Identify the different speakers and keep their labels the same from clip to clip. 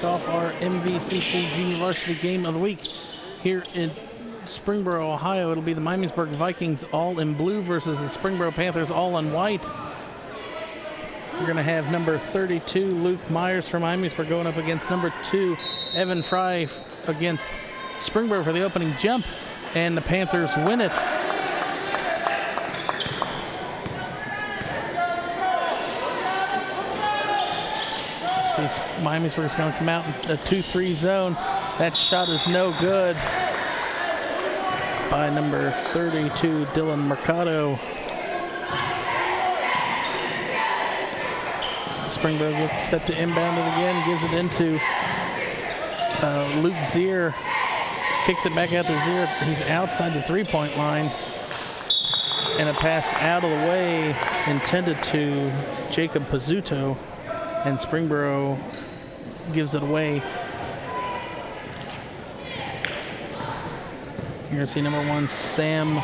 Speaker 1: Off our MVCC Junior Varsity Game of the Week here in Springboro, Ohio. It'll be the Miamisburg Vikings all in blue versus the Springboro Panthers all in white. We're going to have number 32, Luke Myers from Miamisburg, going up against number 2, Evan Fry against Springboro for the opening jump, and the Panthers win it. Miamisburg is going to come out in a 2-3 zone. That shot is no good by number 32, Dylan Mercado. Springboro gets set to inbound it again, gives it into Luke Zier. Kicks it back out to Zier. He's outside the three-point line. And a pass out of the way intended to Jacob Pizzuto. And Springboro gives it away. You're going to see number 1, Sam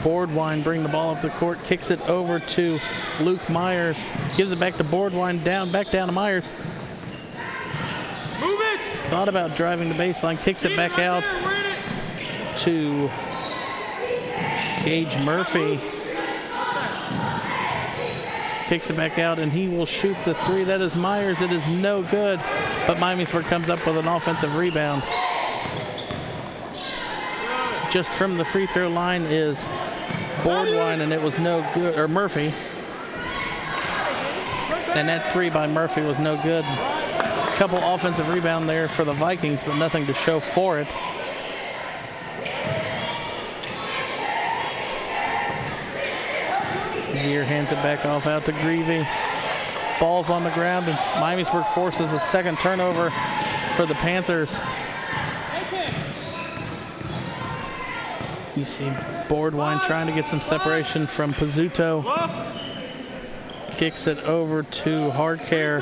Speaker 1: Boardwine, bring the ball up the court, kicks it over to Luke Myers, gives it back to Boardwine, back down to Myers.
Speaker 2: Move it!
Speaker 1: Thought about driving the baseline, kicks it back out to Gage Murphy. Kicks it back out, and he will shoot the three. That is Myers. It is no good, but Miamisburg comes up with an offensive rebound. Just from the free throw line is Boardwine, and it was no good, or Murphy. And that three by Murphy was no good. A couple offensive rebound there for the Vikings, but nothing to show for it. Zier hands it back off out to Greavy. Ball's on the ground, and Miamisburg forces a second turnover for the Panthers. You see Boardwine trying to get some separation from Pizzuto. Kicks it over to Hardacre.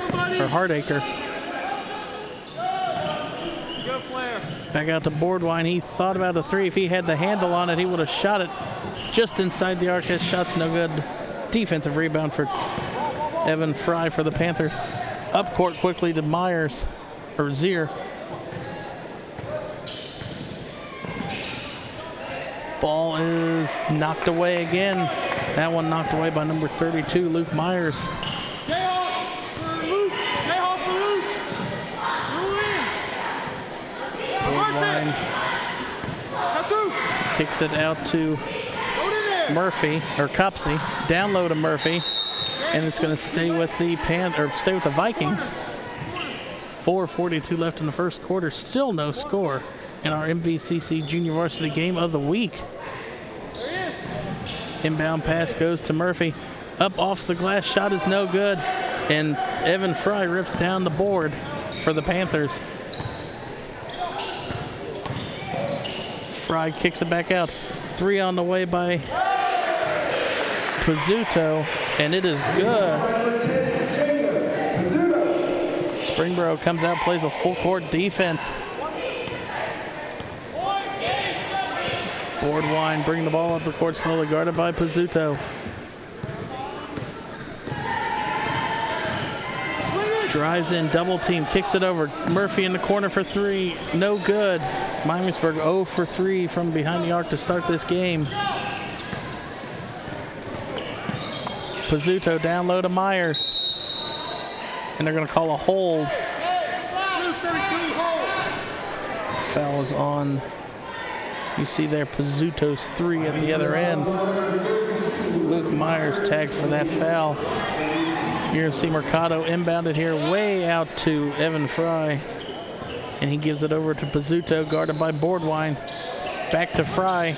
Speaker 1: Back out to Boardwine. He thought about a three. If he had the handle on it, he would have shot it just inside the arc. His shot's no good. Defensive rebound for Evan Fry for the Panthers. Up court quickly to Myers, or Zier. Ball is knocked away again. That one knocked away by number 32, Luke Myers. Boardwine kicks it out to Murphy, or Copsey. Down low to Murphy, and it's going to stay with the Vikings. 4:42 left in the first quarter. Still no score in our MVCC Junior Varsity Game of the Week. Inbound pass goes to Murphy. Up off the glass, shot is no good, and Evan Fry rips down the board for the Panthers. Fry kicks it back out. Three on the way by Pizzuto, and it is good. Springboro comes out, plays a full court defense. Boardwine bring the ball up the court slowly, guarded by Pizzuto. Drives in, double team, kicks it over. Murphy in the corner for three, no good. Miamisburg 0 for 3 from behind the arc to start this game. Pizzuto down low to Myers. And they're going to call a hold. Foul is on. You see there Pizzuto's 3 at the other end. Luke Myers tagged for that foul. You're going to see Mercado inbounded here way out to Evan Fry. And he gives it over to Pizzuto, guarded by Boardwine. Back to Fry.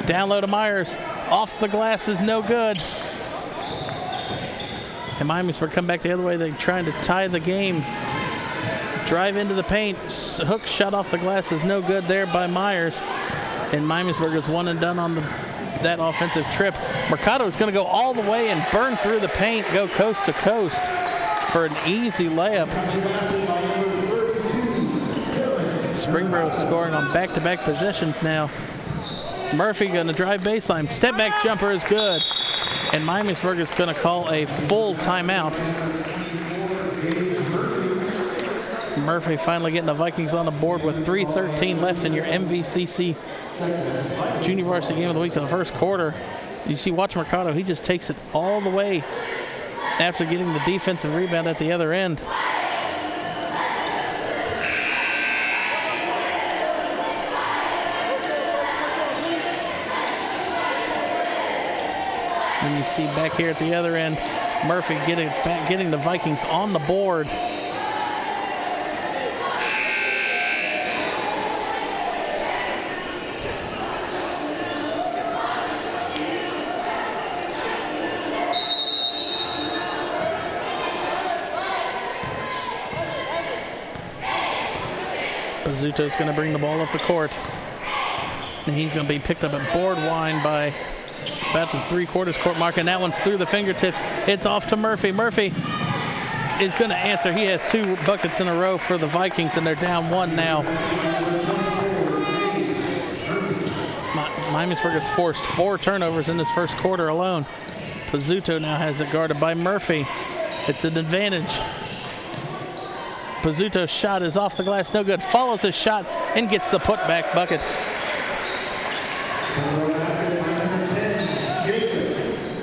Speaker 1: Down low to Myers. Off the glass is no good. And Miamisburg come back the other way. They're trying to tie the game. Drive into the paint. Hook shot off the glass is no good there by Myers. And Miamisburg is one and done on that offensive trip. Mercado is going to go all the way and burn through the paint, go coast to coast for an easy layup. Springboro scoring on back-to-back possessions now. Murphy going to drive baseline. Step back jumper is good. And Miamisburg is going to call a full timeout. Murphy finally getting the Vikings on the board with 3:13 left in your MVCC Junior Varsity Game of the Week of the first quarter. You see, watch Mercado. He just takes it all the way after getting the defensive rebound at the other end. And you see back here at the other end, Murphy getting the Vikings on the board. Pizzuto's going to bring the ball up the court. And he's going to be picked up at Boardwine by about the 3/4 court mark, and that one's through the fingertips. It's off to Murphy. Murphy is going to answer. He has 2 buckets in a row for the Vikings, and they're down 1 now. Miamisburg has forced 4 turnovers in this first quarter alone. Pizzuto now has it guarded by Murphy. It's an advantage. Pizzuto's shot is off the glass, no good. Follows his shot and gets the putback bucket.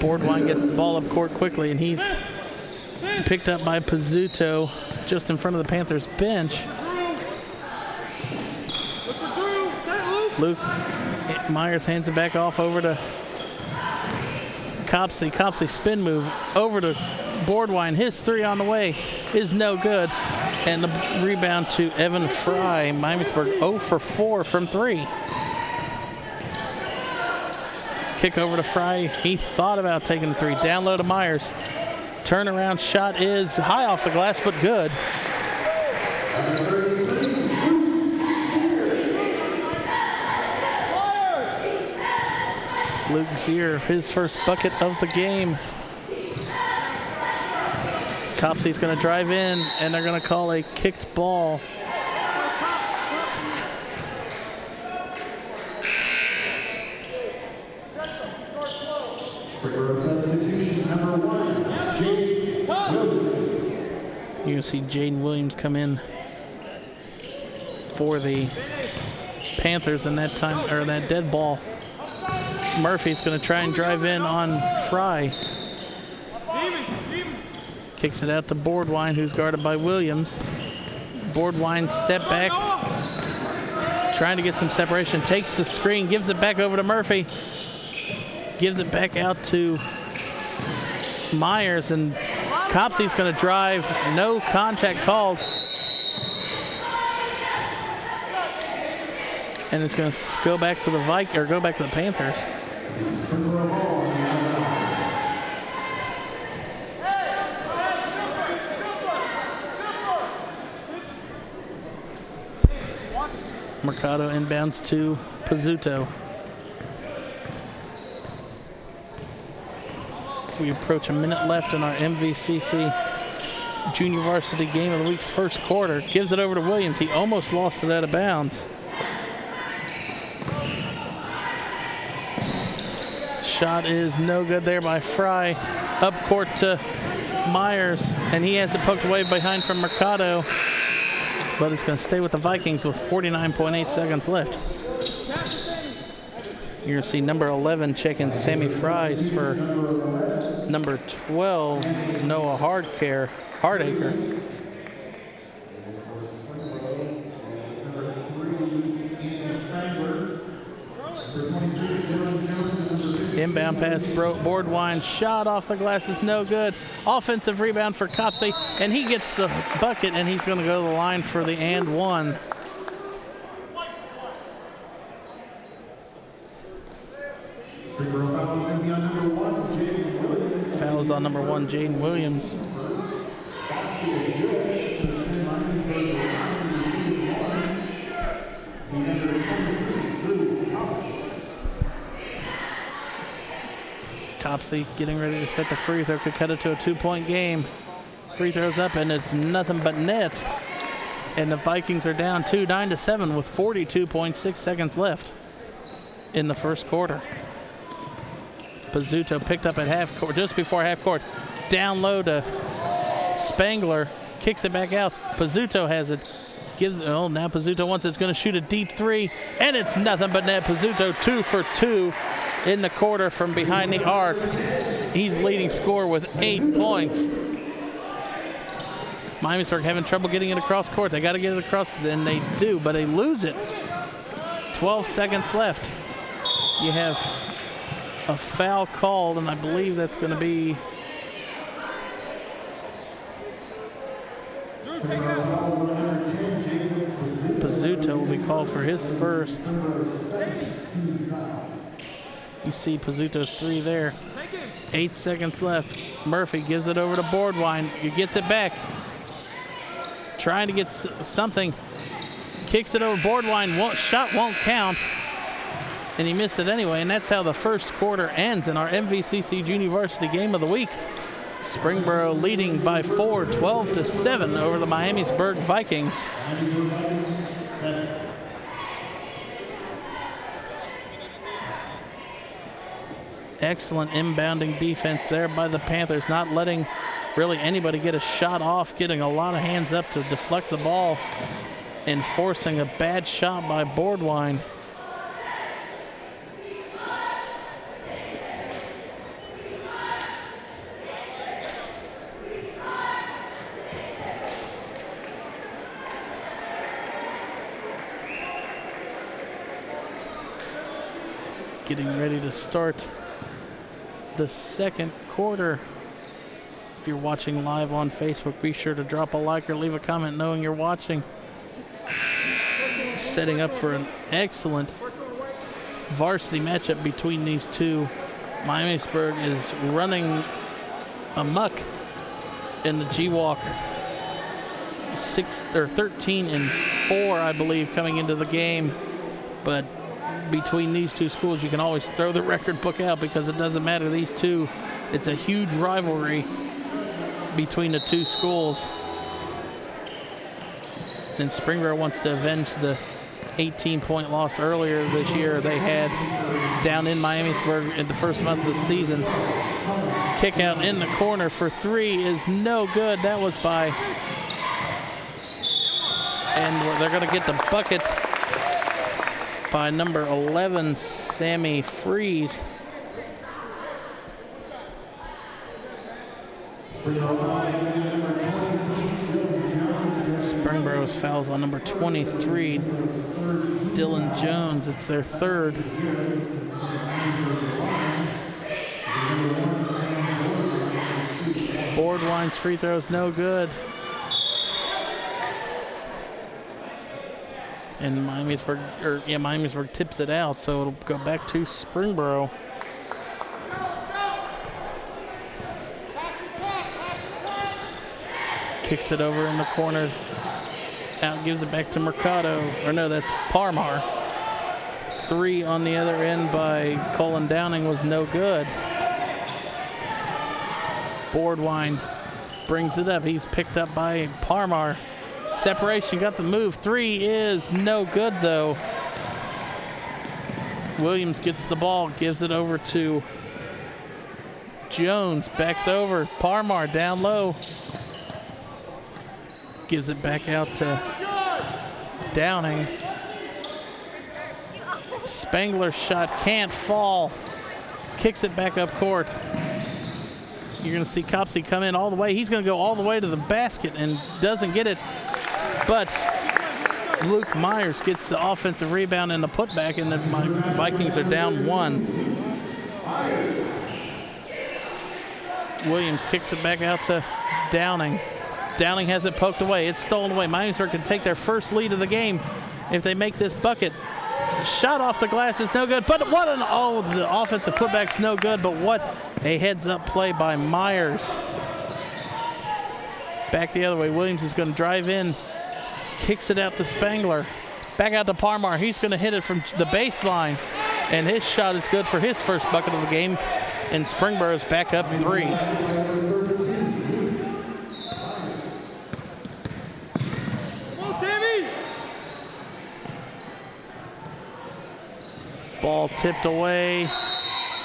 Speaker 1: Boardwine gets the ball up court quickly, and he's picked up by Pizzuto just in front of the Panthers bench. Luke Myers hands it back off over to Copsey. Copsey spin move over to Boardwine. His 3 on the way is no good. And the rebound to Evan Fry. Miamisburg 0 for 4 from 3. Kick over to Fry. He thought about taking the 3. Down low to Myers. Turnaround shot is high off the glass, but good. Luke Zier, his first bucket of the game. Copsey's going to drive in, and they're going to call a kicked ball.
Speaker 2: Substitution number 1, Jaden Williams.
Speaker 1: You're going to see Jaden Williams come in for the Panthers in that time, or that dead ball. Murphy's going to try and drive in on Fry. Kicks it out to Boardwine, who's guarded by Williams. Boardwine step back, trying to get some separation. Takes the screen, gives it back over to Murphy. Gives it back out to Myers, and Copsey's going to drive. No contact called. And it's going to go back to the go back to the Panthers. Mercado inbounds to Pizzuto. As we approach a minute left in our MVCC Junior varsity game of the week's first quarter. Gives it over to Williams. He almost lost it out of bounds. Shot is no good there by Fry. Up court to Myers, and he has it poked away behind from Mercado. But it's going to stay with the Vikings with 49.8 seconds left. You're going to see number 11 checking Sammy Fries for number 12, Noah Hardacre. Inbound pass, Boardwine, shot off the glass is no good. Offensive rebound for Copsey, and he gets the bucket, and he's going to go to the line for the and one. Foul is on number 1, Jaden Williams. Copsey getting ready to set the free throw, could cut it to a 2-point game. Free throws up, and it's nothing but net. And the Vikings are down 9-7 with 42.6 seconds left in the first quarter. Pizzuto picked up at half court, just before half court. Down low to Spangler, kicks it back out. Pizzuto has it. Now Pizzuto wants it's going to shoot a deep three, and it's nothing but net. Pizzuto 2 for 2 in the quarter from behind the arc. He's leading scorer with 8 points. Miamisburg having trouble getting it across court. They got to get it across, and they do, but they lose it. 12 seconds left. You have a foul called, and I believe that's going to be Pizzuto will be called for his first. You see Pizzuto's 3 there. 8 seconds left. Murphy gives it over to Boardwine. He gets it back. Trying to get something. Kicks it over. Boardwine. Shot won't count. And he missed it anyway. And that's how the first quarter ends in our MVCC Junior Varsity Game of the Week. Springboro leading by 4, 12-7 over the Miamisburg Vikings. Excellent inbounding defense there by the Panthers, not letting really anybody get a shot off, getting a lot of hands up to deflect the ball, and forcing a bad shot by Boardwine. Getting ready to start the second quarter. If you're watching live on Facebook, be sure to drop a like or leave a comment knowing you're watching. Setting up for an excellent varsity matchup between these two. Miamisburg is running amok in the G-Walk. 13-4, I believe, coming into the game. But between these two schools, you can always throw the record book out because it doesn't matter. These two, it's a huge rivalry between the two schools. And Springboro wants to avenge the 18-point loss earlier this year they had down in Miamisburg in the first month of the season. Kick out in the corner for 3 is no good. That was by, and they're going to get the bucket by number 11, Sammy Freeze. Springboro's fouls on number 23, Dylan Jones. It's their third. Boardwine's free throws no good. And Miamisburg tips it out, so it'll go back to Springboro. Kicks it over in the corner. Out, gives it back to Mercado. Or no, that's Parmar. 3 on the other end by Colin Downing was no good. Boardwine brings it up. He's picked up by Parmar. Separation, got the move. 3 is no good, though. Williams gets the ball, gives it over to Jones. Backs over. Parmar down low. Gives it back out to Downing. Spangler's shot can't fall. Kicks it back up court. You're going to see Copsey come in all the way. He's going to go all the way to the basket and doesn't get it. But Luke Myers gets the offensive rebound and the putback, and the Vikings are down 1. Williams kicks it back out to Downing. Downing has it poked away. It's stolen away. Miamisburg can take their first lead of the game if they make this bucket. Shot off the glass is no good, but what an, oh, the offensive putback's no good, but what a heads-up play by Myers. Back the other way. Williams is going to drive in, kicks it out to Spangler. Back out to Parmar. He's going to hit it from the baseline, and his shot is good for his first bucket of the game, and Springboro's back up 3. Ball tipped away.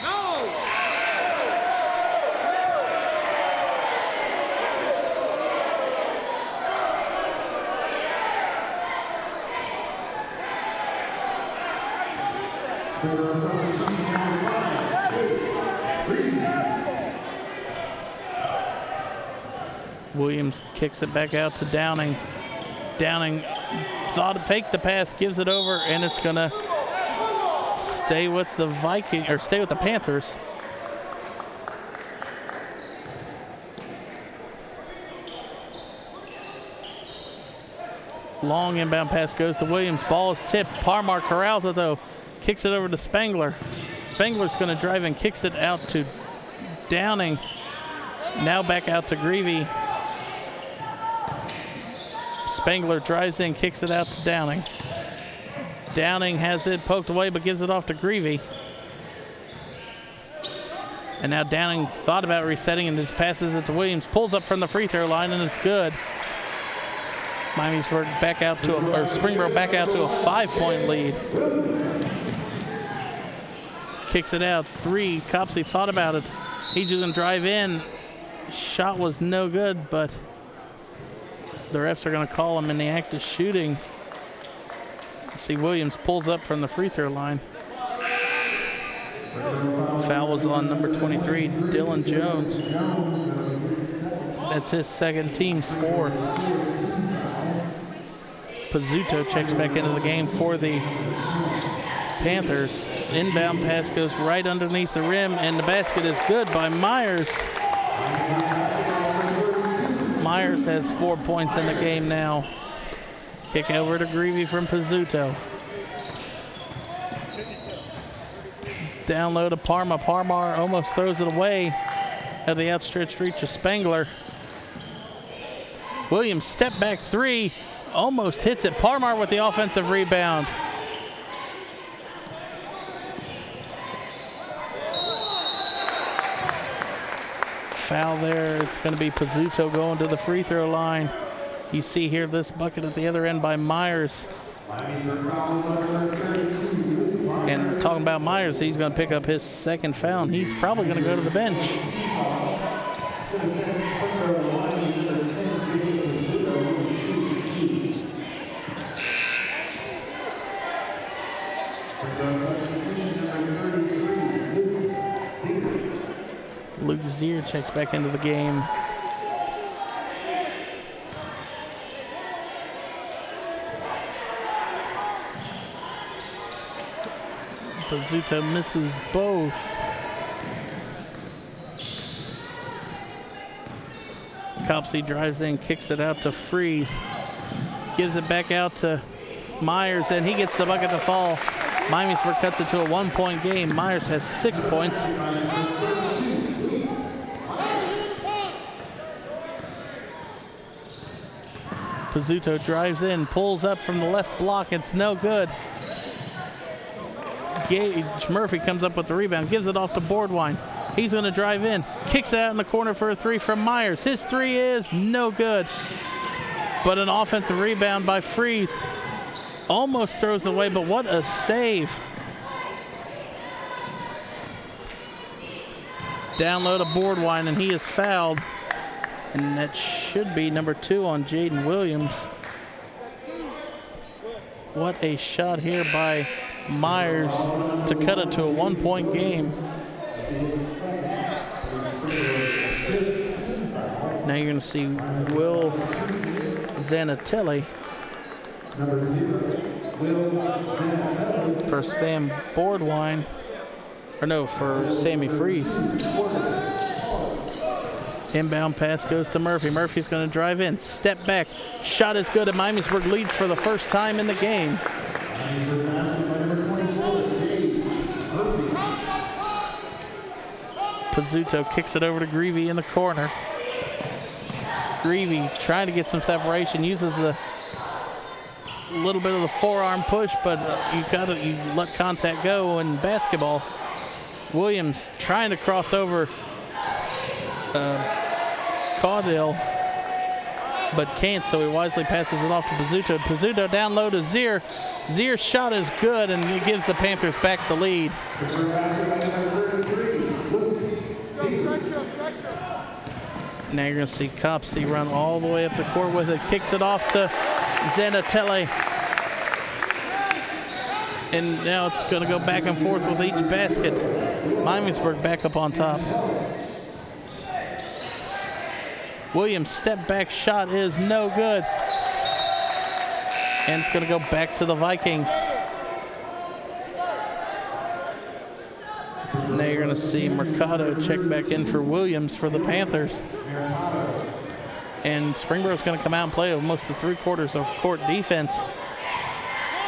Speaker 1: No. Williams kicks it back out to Downing. Downing thought to fake the pass, gives it over, and it's going to stay with the Panthers. Long inbound pass goes to Williams. Ball is tipped. Parmar corrals it though. Kicks it over to Spangler. Spangler's going to drive and kicks it out to Downing. Now back out to Greavy. Spangler drives in, kicks it out to Downing. Downing has it poked away, but gives it off to Greavy. And now Downing thought about resetting and just passes it to Williams. Pulls up from the free throw line, and it's good. Miamisburg back out to Springboro back out to a 5-point lead. Kicks it out. 3. Copsey thought about it. He's going to drive in. Shot was no good, but the refs are going to call him in the act of shooting. See, Williams pulls up from the free throw line. Foul was on number 23, Dylan Jones. That's his second, team's 4th. Pizzuto checks back into the game for the Panthers. Inbound pass goes right underneath the rim, and the basket is good by Myers. Myers has 4 points in the game now. Kick over to Greavy from Pizzuto. Down low to Parma. Parmar almost throws it away at the outstretched reach of Spangler. Williams step back 3, almost hits it. Parmar with the offensive rebound. Foul there. It's going to be Pizzuto going to the free throw line. You see here this bucket at the other end by Myers. And talking about Myers, he's going to pick up his second foul, and he's probably going to go to the bench. Luke Zier checks back into the game. Pizzuto misses both. Copsey drives in, kicks it out to Freeze. Gives it back out to Myers, and he gets the bucket to fall. Miamisburg cuts it to a 1-point game. Myers has 6 points. Pizzuto drives in, pulls up from the left block. It's no good. Gage Murphy comes up with the rebound, gives it off to Boardwine. He's going to drive in. Kicks it out in the corner for a three from Myers. His three is no good. But an offensive rebound by Freeze. Almost throws it away, but what a save. Down low to Boardwine, and he is fouled. And that should be number 2 on Jaden Williams. What a shot here by Myers to cut it to a 1-point game. Now you're going to see Will Zanatelli for Sam Boardwine. Or no, for Sammy Freeze. Inbound pass goes to Murphy. Murphy's going to drive in. Step back. Shot is good, and Miamisburg leads for the first time in the game. Pizzuto kicks it over to Greavy in the corner. Greavy trying to get some separation. Uses a little bit of the forearm push, but you let contact go in basketball. Williams trying to cross over Caudill, but can't, so he wisely passes it off to Pizzuto. Pizzuto down low to Zier. Zier's shot is good, and he gives the Panthers back the lead. Now you're going to see Copsey run all the way up the court with it. Kicks it off to Zanatelli. And now it's going to go back and forth with each basket. Miamisburg back up on top. Williams' step back shot is no good. And it's going to go back to the Vikings. Now you're going to see Mercado check back in for Williams for the Panthers. And Springboro's going to come out and play almost the 3/4 of court defense.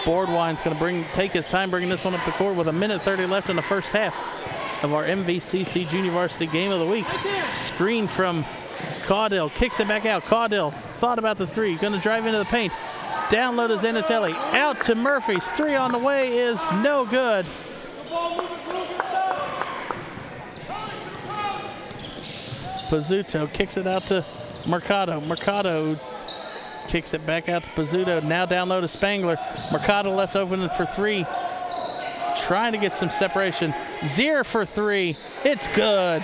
Speaker 1: Boardwine's going to take his time bringing this one up the court with 1:30 left in the first half of our MVCC Junior Varsity Game of the Week. Screen from Caudill, kicks it back out. Caudill thought about the three, going to drive into the paint. Down low to Zanatelli, out to Murphy's three on the way is no good. Pizzuto kicks it out to Mercado. Mercado kicks it back out to Pizzuto. Now down low to Spangler. Mercado left open for three. Trying to get some separation. Zier for three. It's good.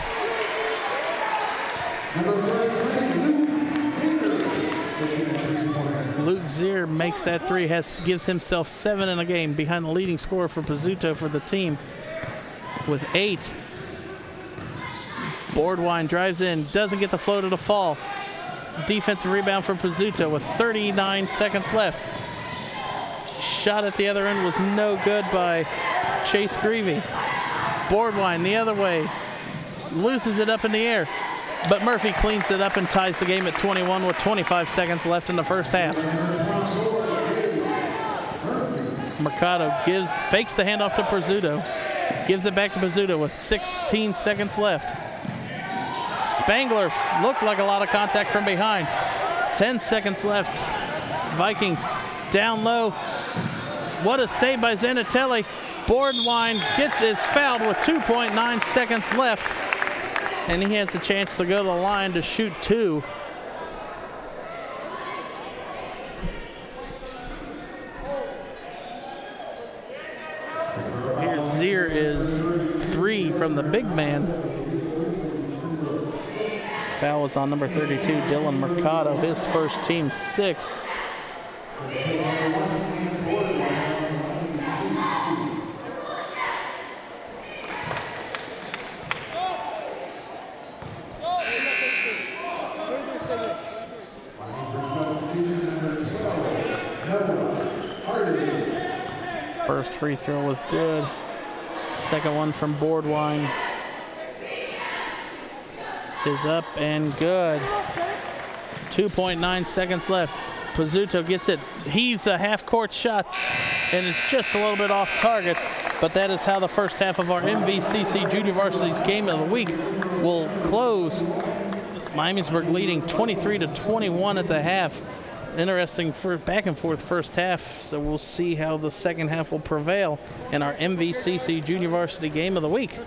Speaker 1: Luke Zier makes that three. Gives himself 7 in a game, behind the leading scorer for Pizzuto for the team with 8. Boardwine drives in, doesn't get the floater to fall. Defensive rebound for Pizzuto with 39 seconds left. Shot at the other end was no good by Chase Greavy. Boardwine the other way, loses it up in the air, but Murphy cleans it up and ties the game at 21 with 25 seconds left in the first half. Mercado fakes the handoff to Pizzuto, gives it back to Pizzuto with 16 seconds left. Spangler looked like a lot of contact from behind. 10 seconds left. Vikings down low. What a save by Zanatelli. Boardwine is fouled with 2.9 seconds left. And he has a chance to go to the line to shoot 2. Here Zier is 3 from the big man. Foul was on number 32, Dylan Mercado, his first, team 6th. First free throw was good. Second one from Boardwine is up and good. 2.9 seconds left. Pizzuto gets it, heaves a half-court shot, and it's just a little bit off target. But that is how the first half of our MVCC Junior Varsity's Game of the Week will close. Miamisburg leading 23-21 at the half. Interesting back and forth first half, so we'll see how the second half will prevail in our MVCC Junior Varsity Game of the Week.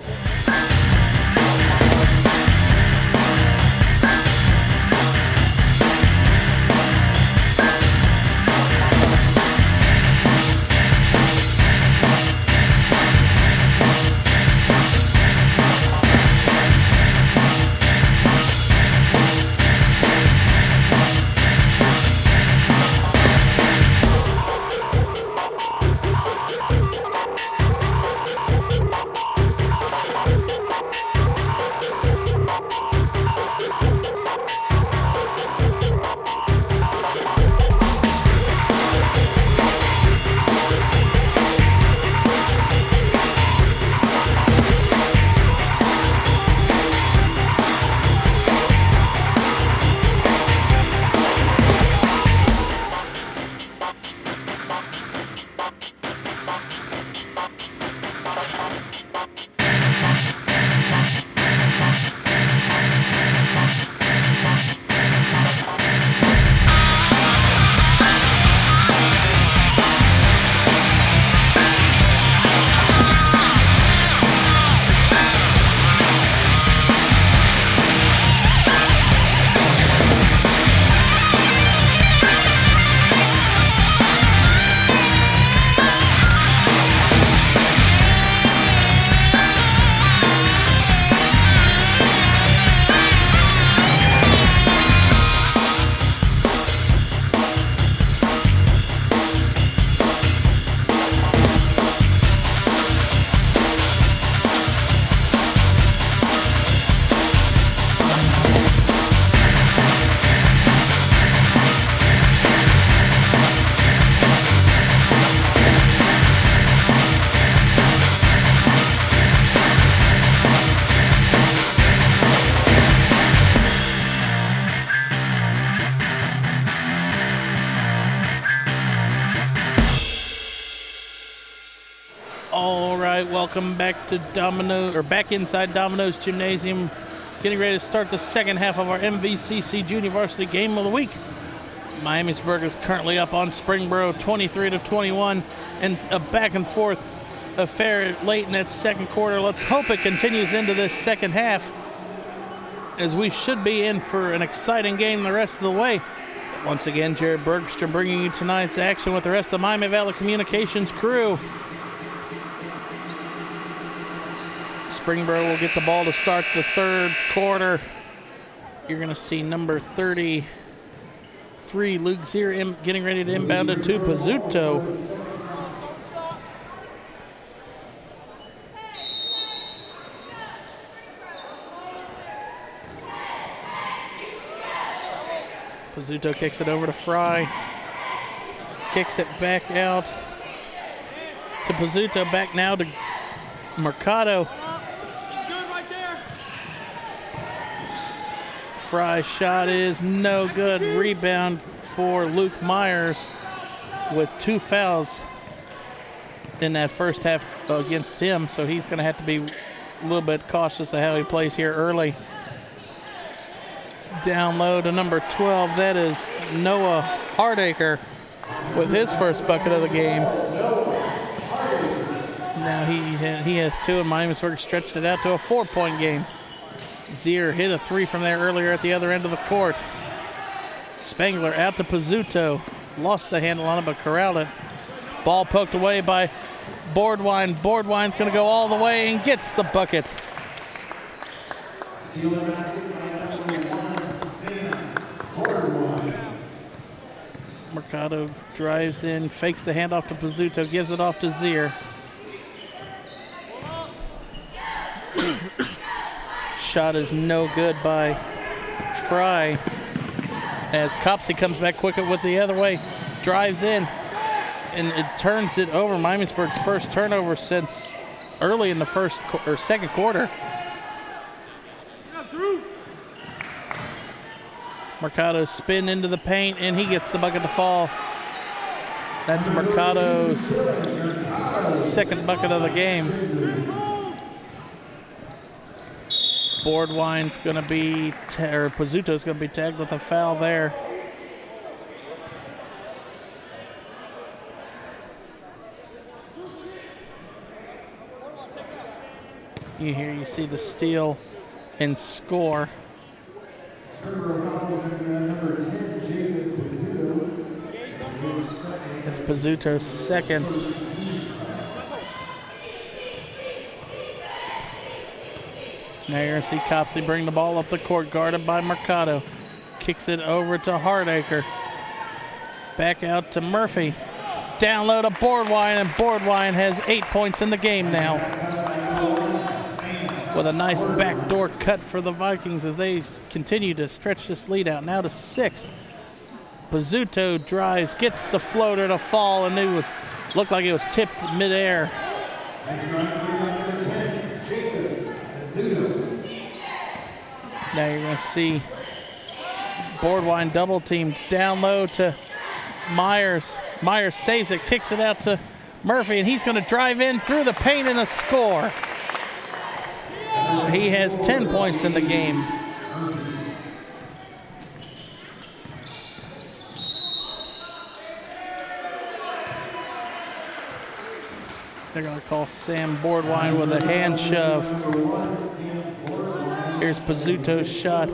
Speaker 1: Welcome back to back inside Domino's Gymnasium. Getting ready to start the second half of our MVCC Junior Varsity Game of the Week. Miamisburg is currently up on Springboro 23-21, and a back and forth affair late in that second quarter. Let's hope it continues into this second half, as we should be in for an exciting game the rest of the way. Once again, Jared Bergstrom bringing you tonight's action with the rest of the Miami Valley Communications crew. Springboro will get the ball to start the third quarter. You're going to see number 33, Luke Zier, getting ready to inbound it to Pizzuto. Pizzuto kicks it over to Fry. Kicks it back out to Pizzuto. Back now to Mercado.
Speaker 3: He's good right there.
Speaker 1: Fry shot is no good. Rebound for Luke Myers with 2 fouls in that first half against him. So he's going to have to be a little bit cautious of how he plays here early. Down low to number 12. That is Noah Hardacre with his first bucket of the game. Now he has 2, and Miamisburg stretched it out to a 4-point game. Zier hit a 3 from there earlier at the other end of the court. Spangler out to Pizzuto. Lost the handle on it, but corralled it. Ball poked away by Boardwine. Boardwine's going to go all the way and gets the bucket. Mercado drives in, fakes the handoff to Pizzuto, gives it off to Zier. Shot is no good by Fry, as Copsey comes back quick with the other way, drives in, and it turns it over. Miamisburg's first turnover since early in the second quarter. Mercado spin into the paint, and he gets the bucket to fall. That's Mercado's second bucket of the game. Boardwine's going to be, or Pizzuto's going to be tagged with a foul there. You see the steal and score. It's Pizzuto's second. Now you're going to see Copsey bring the ball up the court, guarded by Mercado. Kicks it over to Hardacre. Back out to Murphy. Down low to Boardwine, and Boardwine has 8 points in the game now, with a nice backdoor cut for the Vikings as they continue to stretch this lead out. Now to 6. Pizzuto drives, gets the floater to fall, and it looked like it was tipped midair. Now you're going to see Boardwine double teamed down low to Myers. Myers saves it, kicks it out to Murphy, and he's going to drive in through the paint and a score. He has 10 points in the game. They're going to call Sam Boardwine with a hand shove. Here's Pizzuto's shot.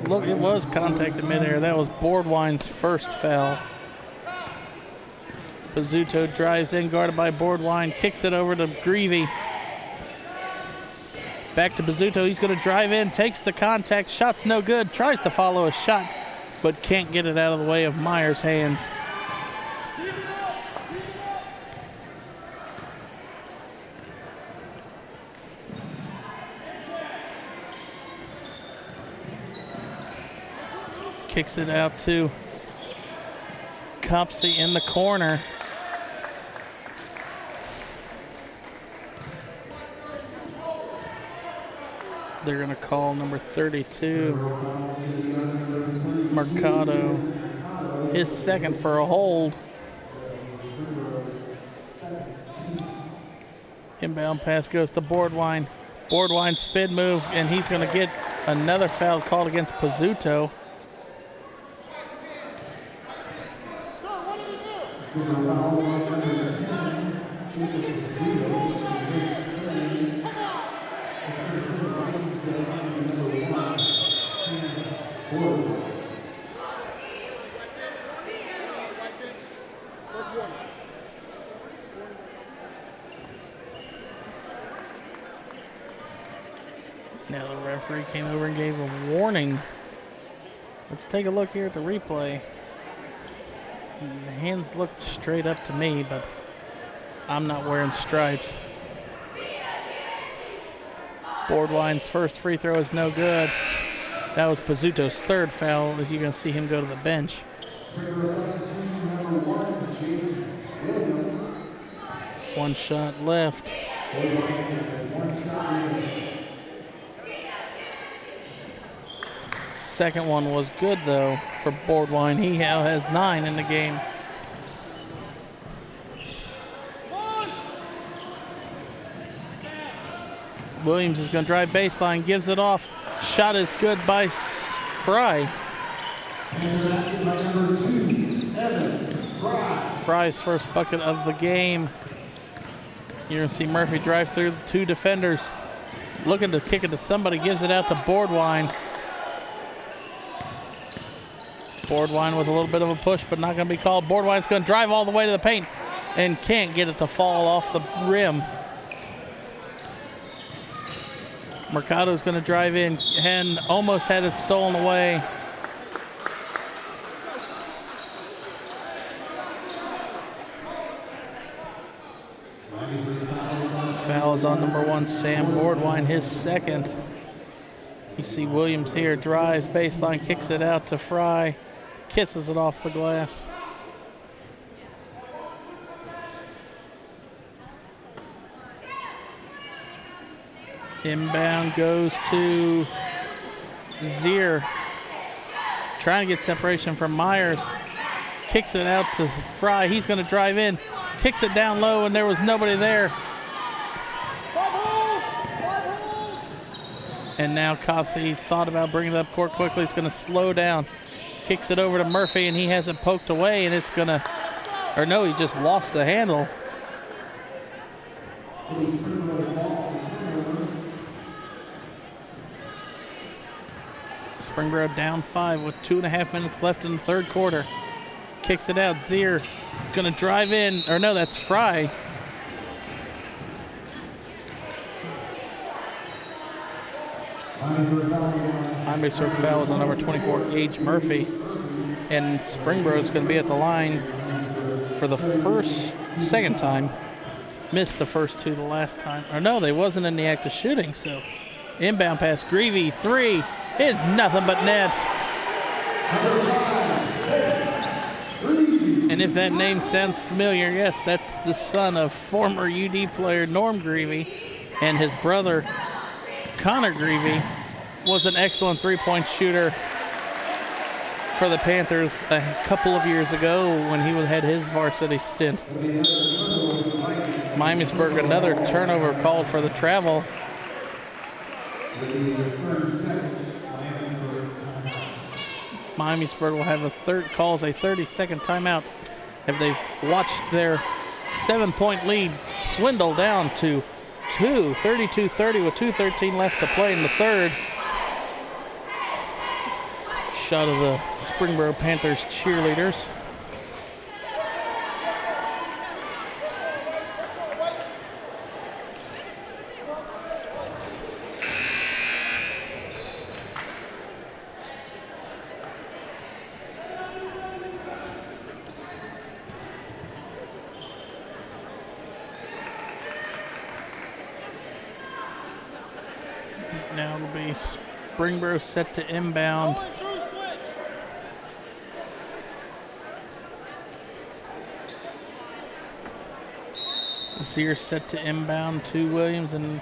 Speaker 1: Look, it was contact in midair. That was Boardwine's first foul. Pizzuto drives in, guarded by Boardwine, kicks it over to Greavy. Back to Pizzuto. He's going to drive in, takes the contact. Shot's no good. Tries to follow a shot, but can't get it out of the way of Myers' hands. Kicks it out to Copsey in the corner. They're going to call number 32, Mercado, his second for a hold. Inbound pass goes to Boardwine. Boardwine spin move, and he's going to get another foul called against Pizzuto. Now the referee came over and gave a warning. Let's take a look here at the replay. The hands looked straight up to me, but I'm not wearing stripes. Boardwine's first free throw is no good. That was Pizzuto's third foul, as you can see him go to the bench. One shot left. Second one was good, though, for Boardwine. He now has 9 in the game. Williams is going to drive baseline, gives it off. Shot is good by Fry. Fry's first bucket of the game. You're going to see Murphy drive through the 2 defenders. Looking to kick it to somebody, gives it out to Boardwine. Boardwine with a little bit of a push, but not going to be called. Boardwine's going to drive all the way to the paint and can't get it to fall off the rim. Mercado's going to drive in and almost had it stolen away. Foul is on number 1, Sam Boardwine, his second. You see Williams here, drives baseline, kicks it out to Fry, kisses it off the glass. Inbound goes to Zier. Trying to get separation from Myers. Kicks it out to Fry. He's going to drive in. Kicks it down low, and there was nobody there. And now Copsey thought about bringing it up court quickly. He's going to slow down. Kicks it over to Murphy, and he has it poked away, and it's going to, or no, he just lost the handle. Springboro down 5 with 2.5 minutes left in the third quarter. Kicks it out. Zier going to drive in, or no, that's Fry. Miamisburg foul is on number 24, Gage Murphy. And Springboro is going to be at the line for the second time. Missed the first 2 the last time. Or no, they wasn't in the act of shooting, so. Inbound pass, Greavy, 3 is nothing but net. And if that name sounds familiar, yes, that's the son of former UD player Norm Greavy, and his brother Connor Greavy was an excellent three-point shooter for the Panthers a couple of years ago when he had his varsity stint. Miamisburg, another turnover called for the travel. Miamisburg will have a 30-second timeout if they've watched their 7-point lead swindle down to 2, 32-30 with 2:13 left to play in the third. Shot of the Springboro Panthers cheerleaders. Now it'll be Springboro set to inbound. Zier set to inbound to Williams, and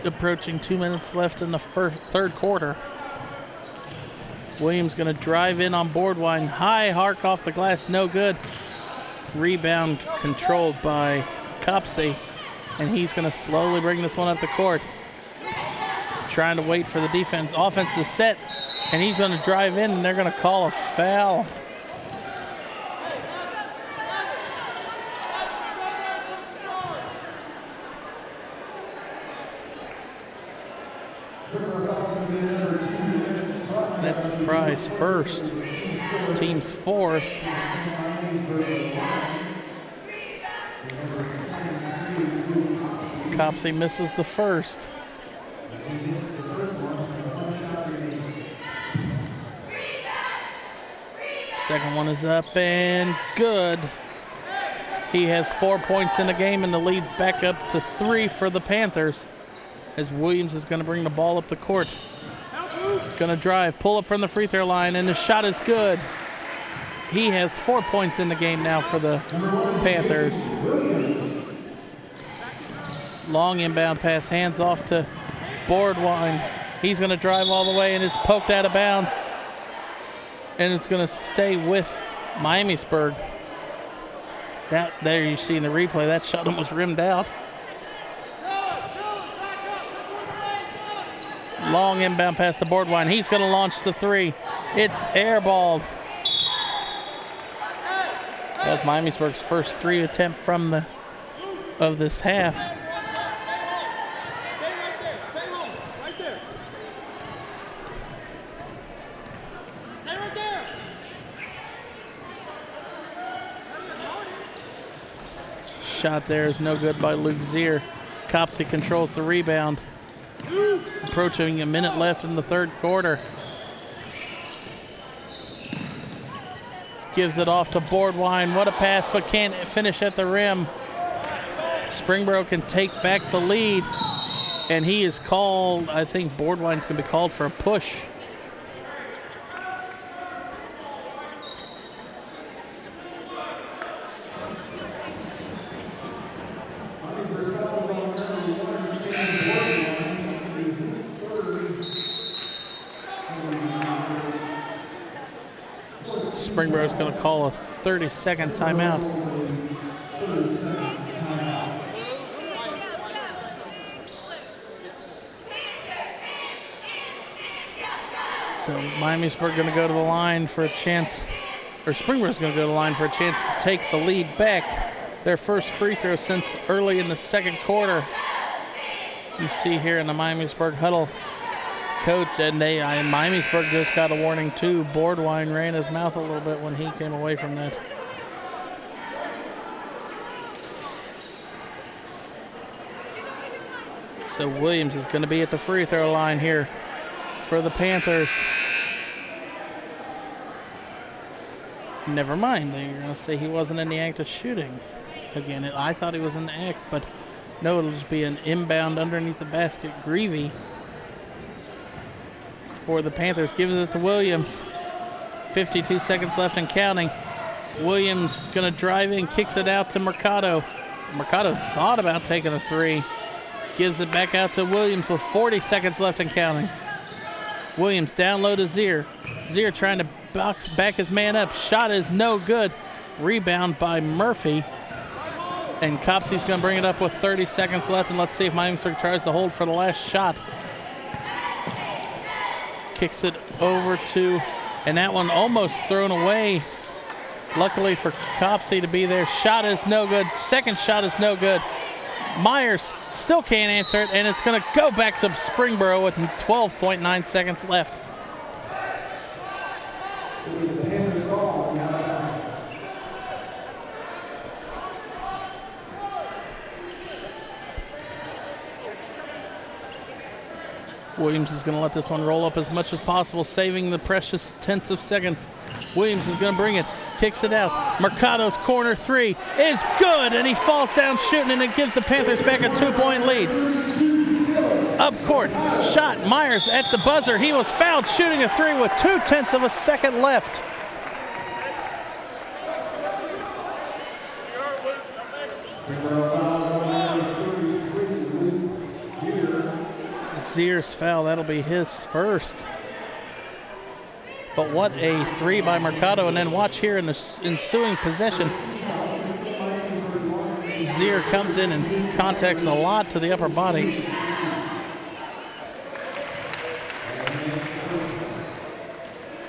Speaker 1: approaching 2 minutes left in the third quarter. Williams going to drive in on Boardwine. High arc off the glass, no good. Rebound controlled by Copsey. And he's going to slowly bring this one up the court. Trying to wait for the defense. Offense is set, and he's going to drive in, and they're going to call a foul. That's Fry's first. Team's fourth. Copsey misses the first. Second one is up and good. He has 4 points in the game, and the lead's back up to 3 for the Panthers as Williams is going to bring the ball up the court. Going to drive, pull up from the free throw line, and the shot is good. He has 4 points in the game now for the Panthers. Long inbound pass, hands off to Boardwine. He's going to drive all the way, and it's poked out of bounds. And it's going to stay with Miamisburg. That there you see in the replay, that shot was rimmed out. Long inbound pass to Boardwine. He's going to launch the three. It's airballed. That was Miamisburg's first three attempt of this half. Shot there is no good by Luke Zier. Copsey controls the rebound. Approaching a minute left in the third quarter. Gives it off to Boardwine. What a pass, but can't finish at the rim. Springboro can take back the lead, and he is called, I think Boardwine's going to be called for a push. Springboro's going to call a 30-second timeout. So Miamisburg going to go to the line for a chance, or Springboro's going to go to the line for a chance to take the lead back. Their first free throw since early in the second quarter. You see here in the Miamisburg huddle. Coach, and Miamisburg just got a warning too. Boardwine ran his mouth a little bit when he came away from that. So Williams is going to be at the free throw line here for the Panthers. Never mind, they're going to say he wasn't in the act of shooting. Again, I thought he was in the act, but no, it'll just be an inbound underneath the basket. Greavy for the Panthers gives it to Williams. 52 seconds left and counting. Williams going to drive in, kicks it out to Mercado. Mercado thought about taking a three. Gives it back out to Williams with 40 seconds left and counting. Williams down low to Zier. Zier trying to box back his man up. Shot is no good. Rebound by Murphy. And Copsey's going to bring it up with 30 seconds left, and let's see if Miamisburg tries to hold for the last shot. Kicks it over to, and that one almost thrown away. Luckily for Copsey to be there. Shot is no good. Second shot is no good. Myers still can't answer it, and it's going to go back to Springboro with 12.9 seconds left. Williams is going to let this one roll up as much as possible, saving the precious tenths of seconds. Williams is going to bring it, kicks it out. Mercado's corner three is good, and he falls down shooting, and it gives the Panthers back a 2-point lead. Up court, shot, Myers at the buzzer. He was fouled shooting a three with 0.2 of a second left. Zier's foul, that'll be his first. But what a three by Mercado, and then watch here in the ensuing possession. Zier comes in and contacts a lot to the upper body.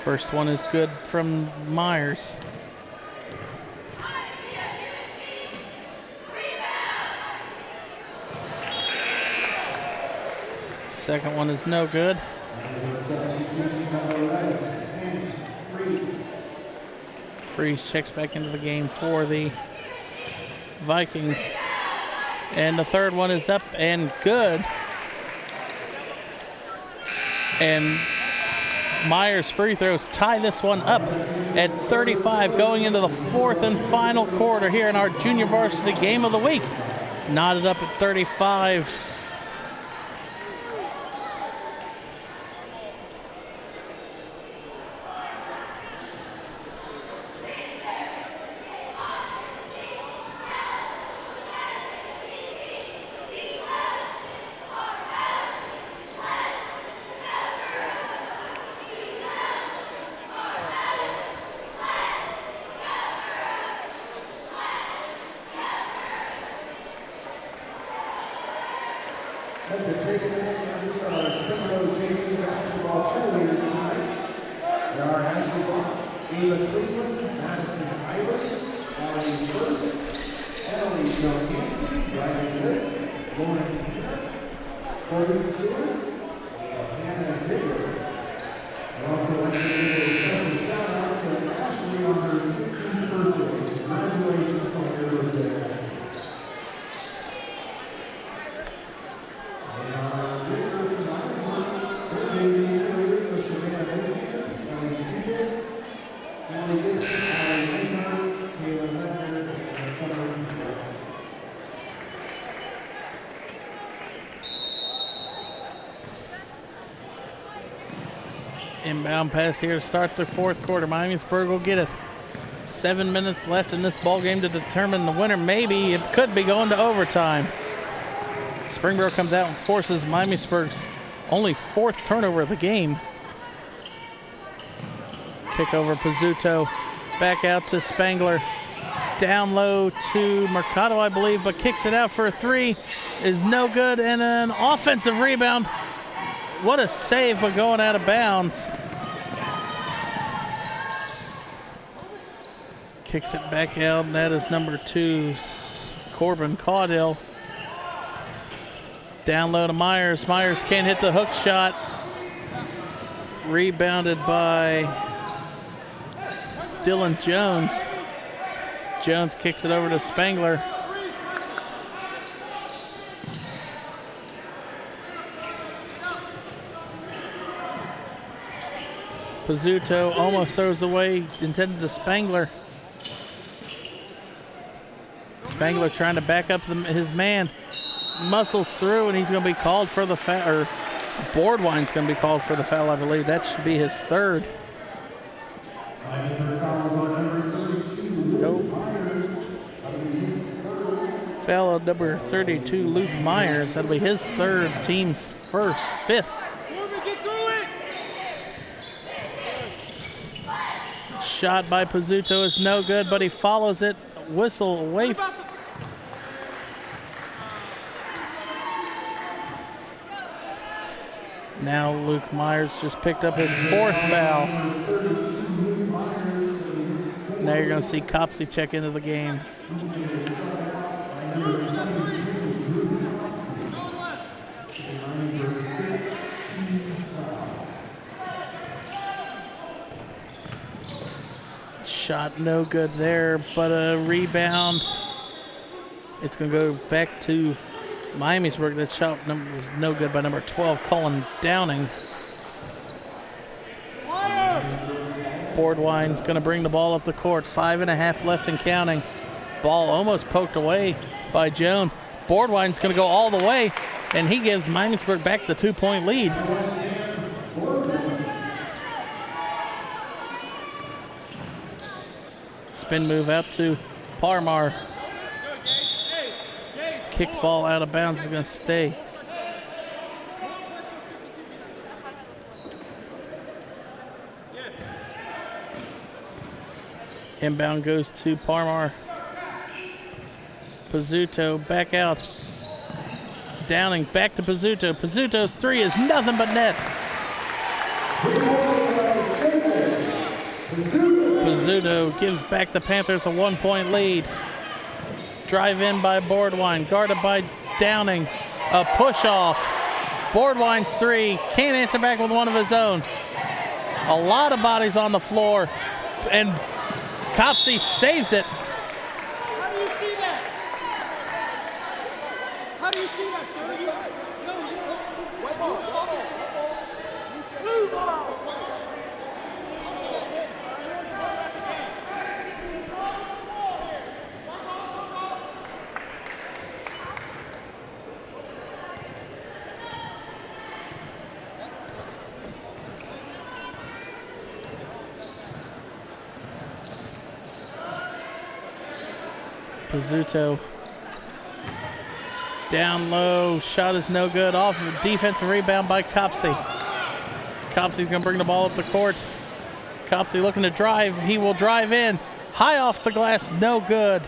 Speaker 1: First one is good from Myers. Second one is no good. Freeze checks back into the game for the Vikings. And the third one is up and good. And Myers' free throws tie this one up at 35 going into the fourth and final quarter here in our junior varsity game of the week. Knotted up at 35.
Speaker 2: At the takeaway members are our Springboro JV basketball cheerleaders tonight. There are Ashley Block, Ava Cleveland, Madison Ivers, Valerie First, Emily Johansson, Riley Litt, Lauren Peanut, Corey Stewart, Hannah Ziegler. I'd also like to give a special shout out to Ashley on her 16th birthday. Congratulations on your birthday.
Speaker 1: Inbound pass here to start the fourth quarter. Miamisburg will get it. 7 minutes left in this ball game to determine the winner. Maybe it could be going to overtime. Springboro comes out and forces Miamisburg's only fourth turnover of the game. Kick over Pizzuto. Back out to Spangler. Down low to Mercado, I believe, but kicks it out for a three. Is no good, and an offensive rebound. What a save, but going out of bounds. Kicks it back out, and that is number 2, Corbin Caudill. Down low to Myers. Myers can't hit the hook shot. Rebounded by Dylan Jones. Jones kicks it over to Spangler. Pizzuto almost throws away, intended to Spangler. Spangler trying to back up his man. Muscles through, and he's going to be called for the foul, or Boardwine's going to be called for the foul, I believe. That should be his third. Nope. Foul on number 32, Luke Myers. That'll be his third, team's fifth. Shot by Pizzuto is no good, but he follows it. Whistle away. Now Luke Myers just picked up his fourth foul. Now you're going to see Copsey check into the game. Shot no good there, but a rebound. It's going to go back to Miamisburg. That shot was no good by number 12, Colin Downing. Boardwine's going to bring the ball up the court. 5.5 left and counting. Ball almost poked away by Jones. Boardwine's going to go all the way, and he gives Miamisburg back the 2-point lead. Spin move out to Parmar. Kicked ball out of bounds is going to stay. Inbound goes to Parmar. Pizzuto back out. Downing back to Pizzuto. Pizzuto's three is nothing but net. Pizzuto gives back the Panthers a 1-point lead. Drive in by Boardwine, guarded by Downing. A push off. Boardwine's three, can't answer back with one of his own. A lot of bodies on the floor, and Copsey saves it.
Speaker 3: How do you see that? How do you see that, sir? Blue ball.
Speaker 1: Pizzuto down low, shot is no good. Off of defensive rebound by Copsey. Copsey's gonna bring the ball up the court. Copsey looking to drive, he will drive in. High off the glass, no good.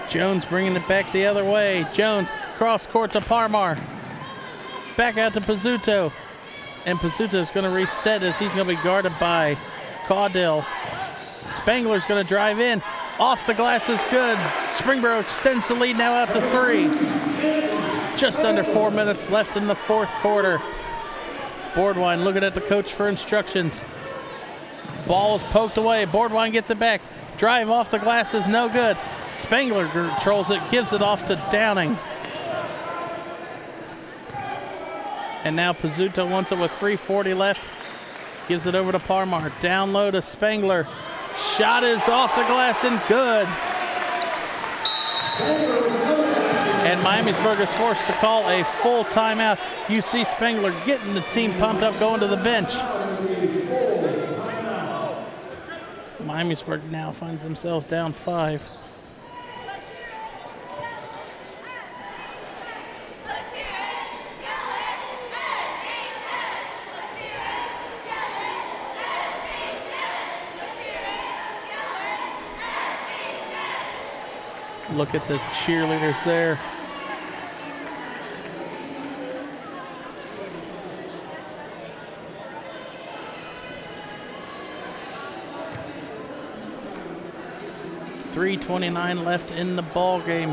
Speaker 1: Jones bringing it back the other way. Jones cross court to Parmar. Back out to Pizzuto. And Pizzuto's gonna reset as he's gonna be guarded by Caudill. Spangler's gonna drive in. Off the glass is good. Springboro extends the lead now out to 3. Just under 4 minutes left in the fourth quarter. Boardwine looking at the coach for instructions. Ball is poked away. Boardwine gets it back. Drive off the glass is no good. Spangler controls it, gives it off to Downing. And now Pizzuto wants it with 3:40 left. Gives it over to Parmar. Down low to Spangler. Shot is off the glass and good. And Miamisburg is forced to call a full timeout. You see Spangler getting the team pumped up, going to the bench. Miamisburg now finds themselves down 5. Look at the cheerleaders there. .329 left in the ball game.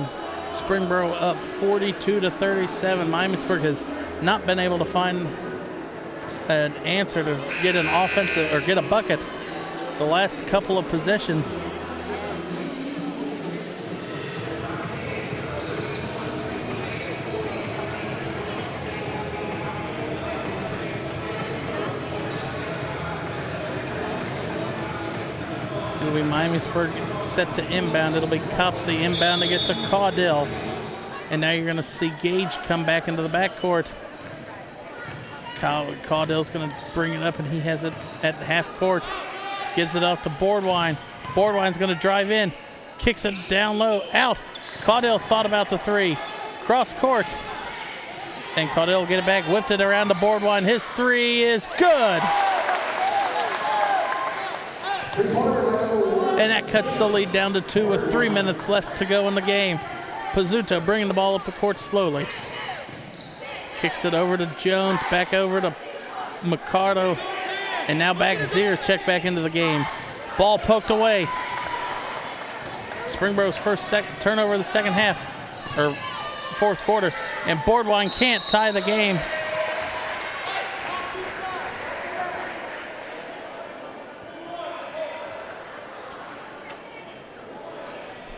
Speaker 1: Springboro up 42-37. Miamisburg has not been able to find an answer to get an offensive or get a bucket the last couple of possessions. It'll be Miamisburg set to inbound. It'll be Copsey inbound to get to Caudill. And now you're going to see Gage come back into the backcourt. Caudill's going to bring it up, and he has it at half court. Gives it off to Boardwine. Boardwine's going to drive in. Kicks it down low. Out. Caudill thought about the 3. Cross court. And Caudill will get it back. Whipped it around to Boardwine. His 3 is good. And that cuts the lead down to 2 with 3 minutes left to go in the game. Pizzuto bringing the ball up the court slowly. Kicks it over to Jones, back over to Mercado, and now back Ziercheck back into the game. Ball poked away. Springboro's first turnover of the second half, or fourth quarter, and Boardwine can't tie the game.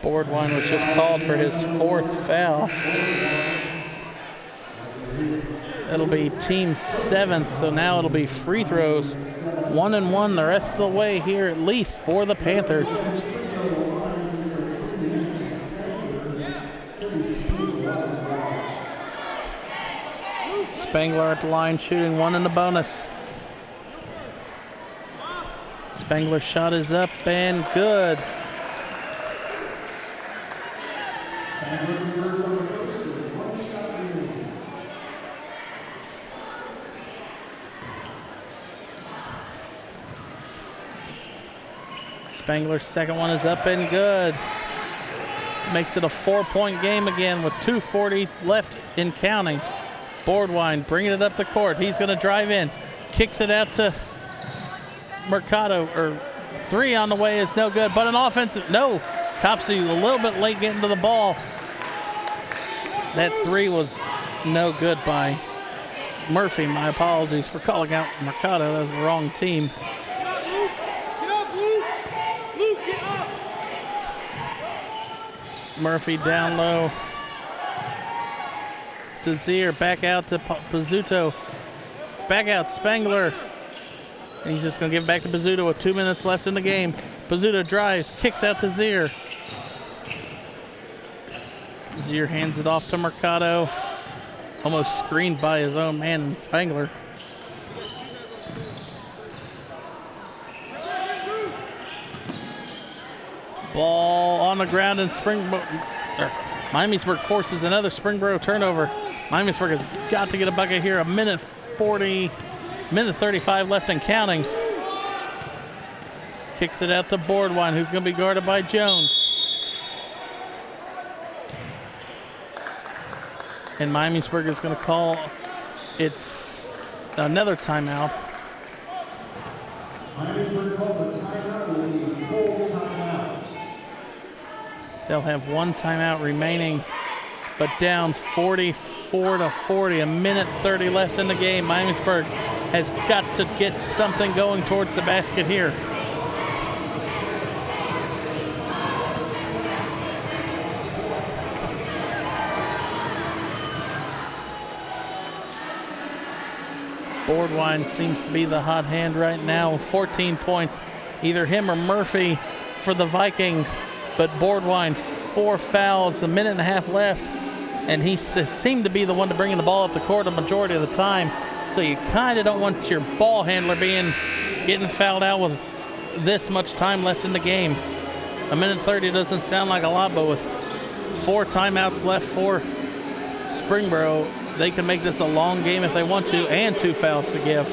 Speaker 1: Boardwine was just called for his 4th foul. It'll be team 7th, so now it'll be free throws. 1-1 the rest of the way here, at least for the Panthers. Spangler at the line shooting 1 in the bonus. Spangler's shot is up and good. Spangler's second one is up and good. makes it a 4-point game again with 2:40 left in counting. Boardwine bringing it up the court. He's going to drive in, kicks it out to Mercado, or 3 on the way is no good, but an offensive, no. Copsey a little bit late getting to the ball. That 3 was no good by Murphy. My apologies for calling out Mercado. That was the wrong team.
Speaker 3: Get up, Luke! Luke, get up!
Speaker 1: Murphy down low. Desir back out to Pizzuto. Back out Spangler. And he's just going to give it back to Pizzuto with 2 minutes left in the game. Pizzuto drives, kicks out to Zier. Zier hands it off to Mercado. Almost screened by his own man, Spangler. Ball on the ground, and Miamisburg forces another Springboro turnover. Miamisburg has got to get a bucket here. A minute 35 left and counting. Kicks it out to Boardwine, who's going to be guarded by Jones. And Miamisburg is going to call it's another timeout.
Speaker 2: Miamisburg calls a timeout. Will be a full timeout.
Speaker 1: They'll have 1 timeout remaining, but down 44-40. A minute 30 left in the game. Miamisburg has got to get something going towards the basket here. Boardwine seems to be the hot hand right now. 14 points, either him or Murphy for the Vikings. But Boardwine, 4 fouls, a minute and a half left. And he seemed to be the one to bring the ball up the court a majority of the time. So you kind of don't want your ball handler getting fouled out with this much time left in the game. A minute 30 doesn't sound like a lot, but with 4 timeouts left for Springboro, they can make this a long game if they want to, and 2 fouls to give.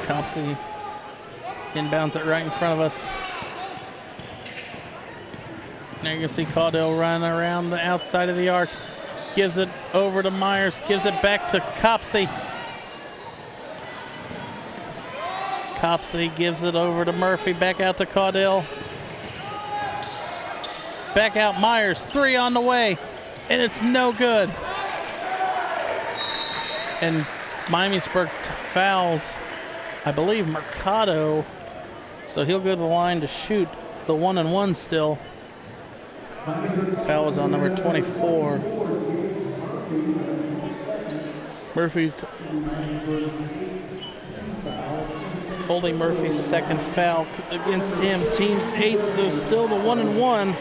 Speaker 1: Copsey inbounds it right in front of us. Now you can see Caudell running around the outside of the arc. Gives it over to Myers, gives it back to Copsey. Copsey gives it over to Murphy, back out to Caudell. Back out Myers, 3 on the way, and it's no good. And Miamisburg fouls, I believe, Mercado, so he'll go to the line to shoot the 1-and-1 still. Foul was on number 24. Murphy's holding Murphy's second foul against him. Team's 8th, so still the 1-and-1.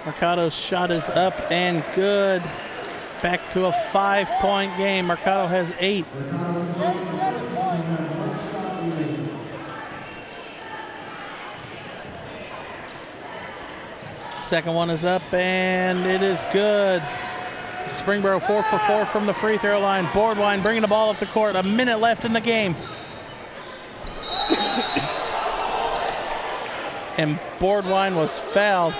Speaker 1: Mercado's shot is up and good. Back to a 5-point game. Mercado has 8. Second one is up and it is good. Springboro 4 for 4 from the free throw line. Boardwine bringing the ball up the court. A minute left in the game. And Boardwine was fouled.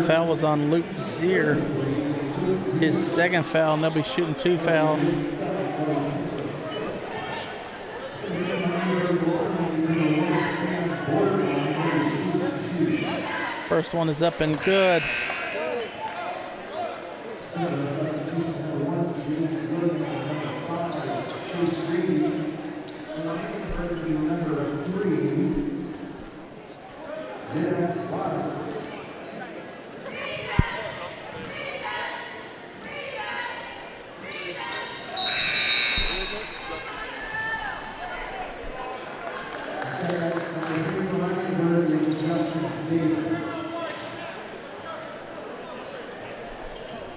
Speaker 1: Foul was on Luke Zier. His second foul, and they'll be shooting 2 fouls. First one is up and good.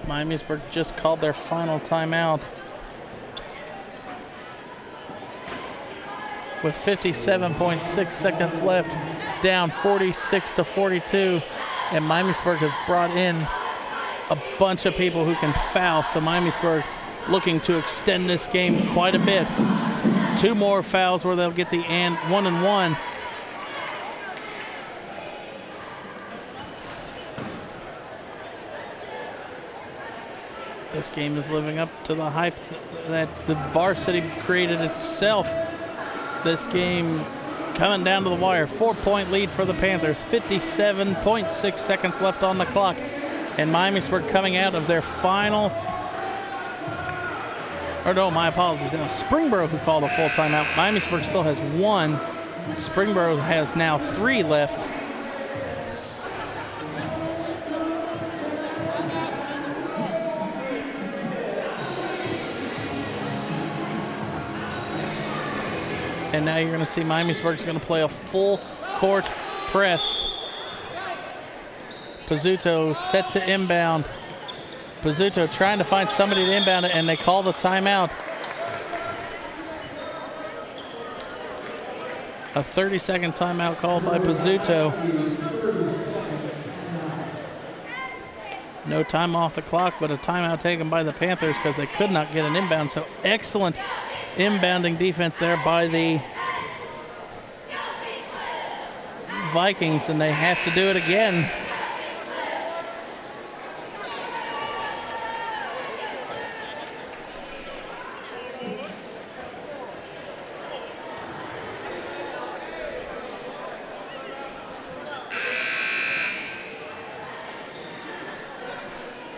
Speaker 1: Miamisburg just called their final timeout. With 57.6 seconds left, down 46-42 And Miamisburg has brought in a bunch of people who can foul, so Miamisburg looking to extend this game quite a bit. 2 more fouls where they'll get the 1-and-1. This game is living up to the hype that the varsity created itself. This game coming down to the wire. 4-point lead for the Panthers. 57.6 seconds left on the clock. And Miamisburg coming out of their final. Or no, my apologies. Now Springboro who called a full timeout. Miamisburg still has 1. Springboro has now 3 left. And now you're going to see Miamisburg's going to play a full court press. Pizzuto set to inbound. Pizzuto trying to find somebody to inbound it, and they call the timeout. A 30-second timeout called by Pizzuto. No time off the clock, but a timeout taken by the Panthers because they could not get an inbound. So excellent inbounding defense there by the Vikings, and they have to do it again.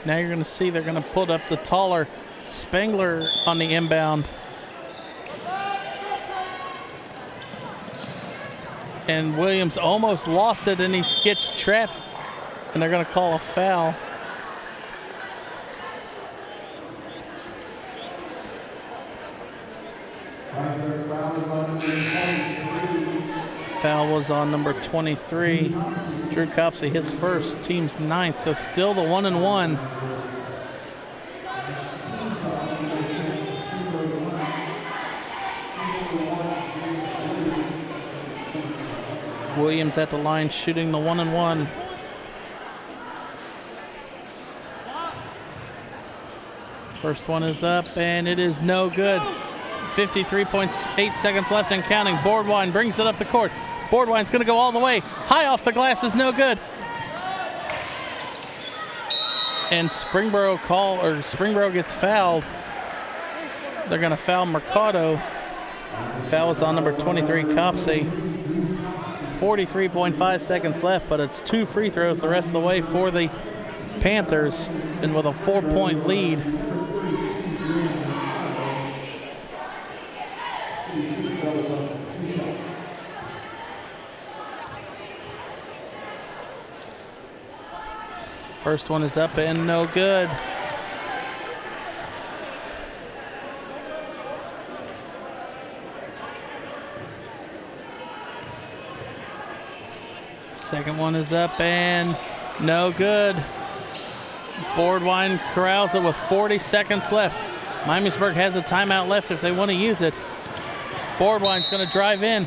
Speaker 1: Now you're going to see they're going to put up the taller Spengler on the inbound. And Williams almost lost it, and he gets trapped, and they're going to call a foul. Foul was on number 23. Drew Copsey hits first, team's 9th, so still the 1-and-1. Williams at the line shooting the 1-and-1. First one is up, and it is no good. 53.8 seconds left and counting. Boardwine brings it up the court. Boardwine's going to go all the way. High off the glass is no good. And Springboro gets fouled. They're going to foul Mercado. Foul is on number 23, Copsey. 43.5 seconds left, but it's 2 free throws the rest of the way for the Panthers, and with a 4-point lead. First one is up and no good. Second one is up and no good. Boardwine corrals it with 40 seconds left. Miamisburg has a timeout left if they want to use it. Boardwine's going to drive in.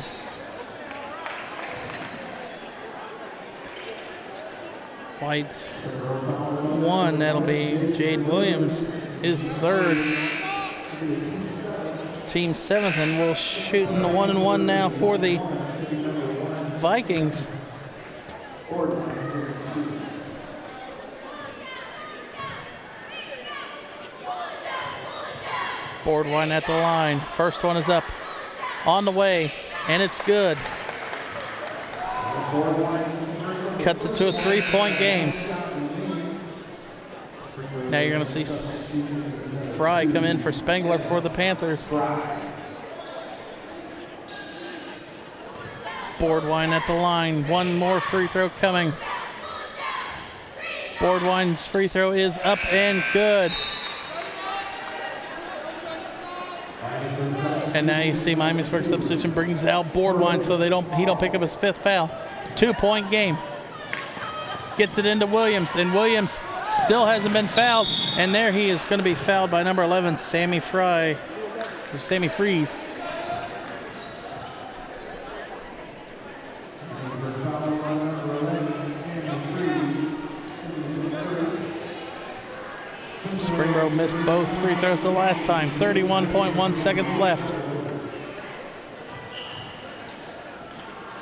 Speaker 1: White 1, that'll be Jaden Williams, his 3rd. Team 7th, and we'll shoot in the 1-and-1 now for the Vikings. Boardwine at the line. First one is up, on the way, and it's good. Cuts it to a 3-point game. Now you're going to see Fry come in for Spengler for the Panthers. Boardwine at the line. One more free throw coming. Boardwine's free throw is up and good. And now you see Miamisburg substitution brings out Boardwine so he don't pick up his 5th foul. 2-point game. Gets it into Williams, and Williams still hasn't been fouled. And there he is going to be fouled by number 11, Sammy Freeze. Springboro missed both free throws the last time. 31.1 seconds left.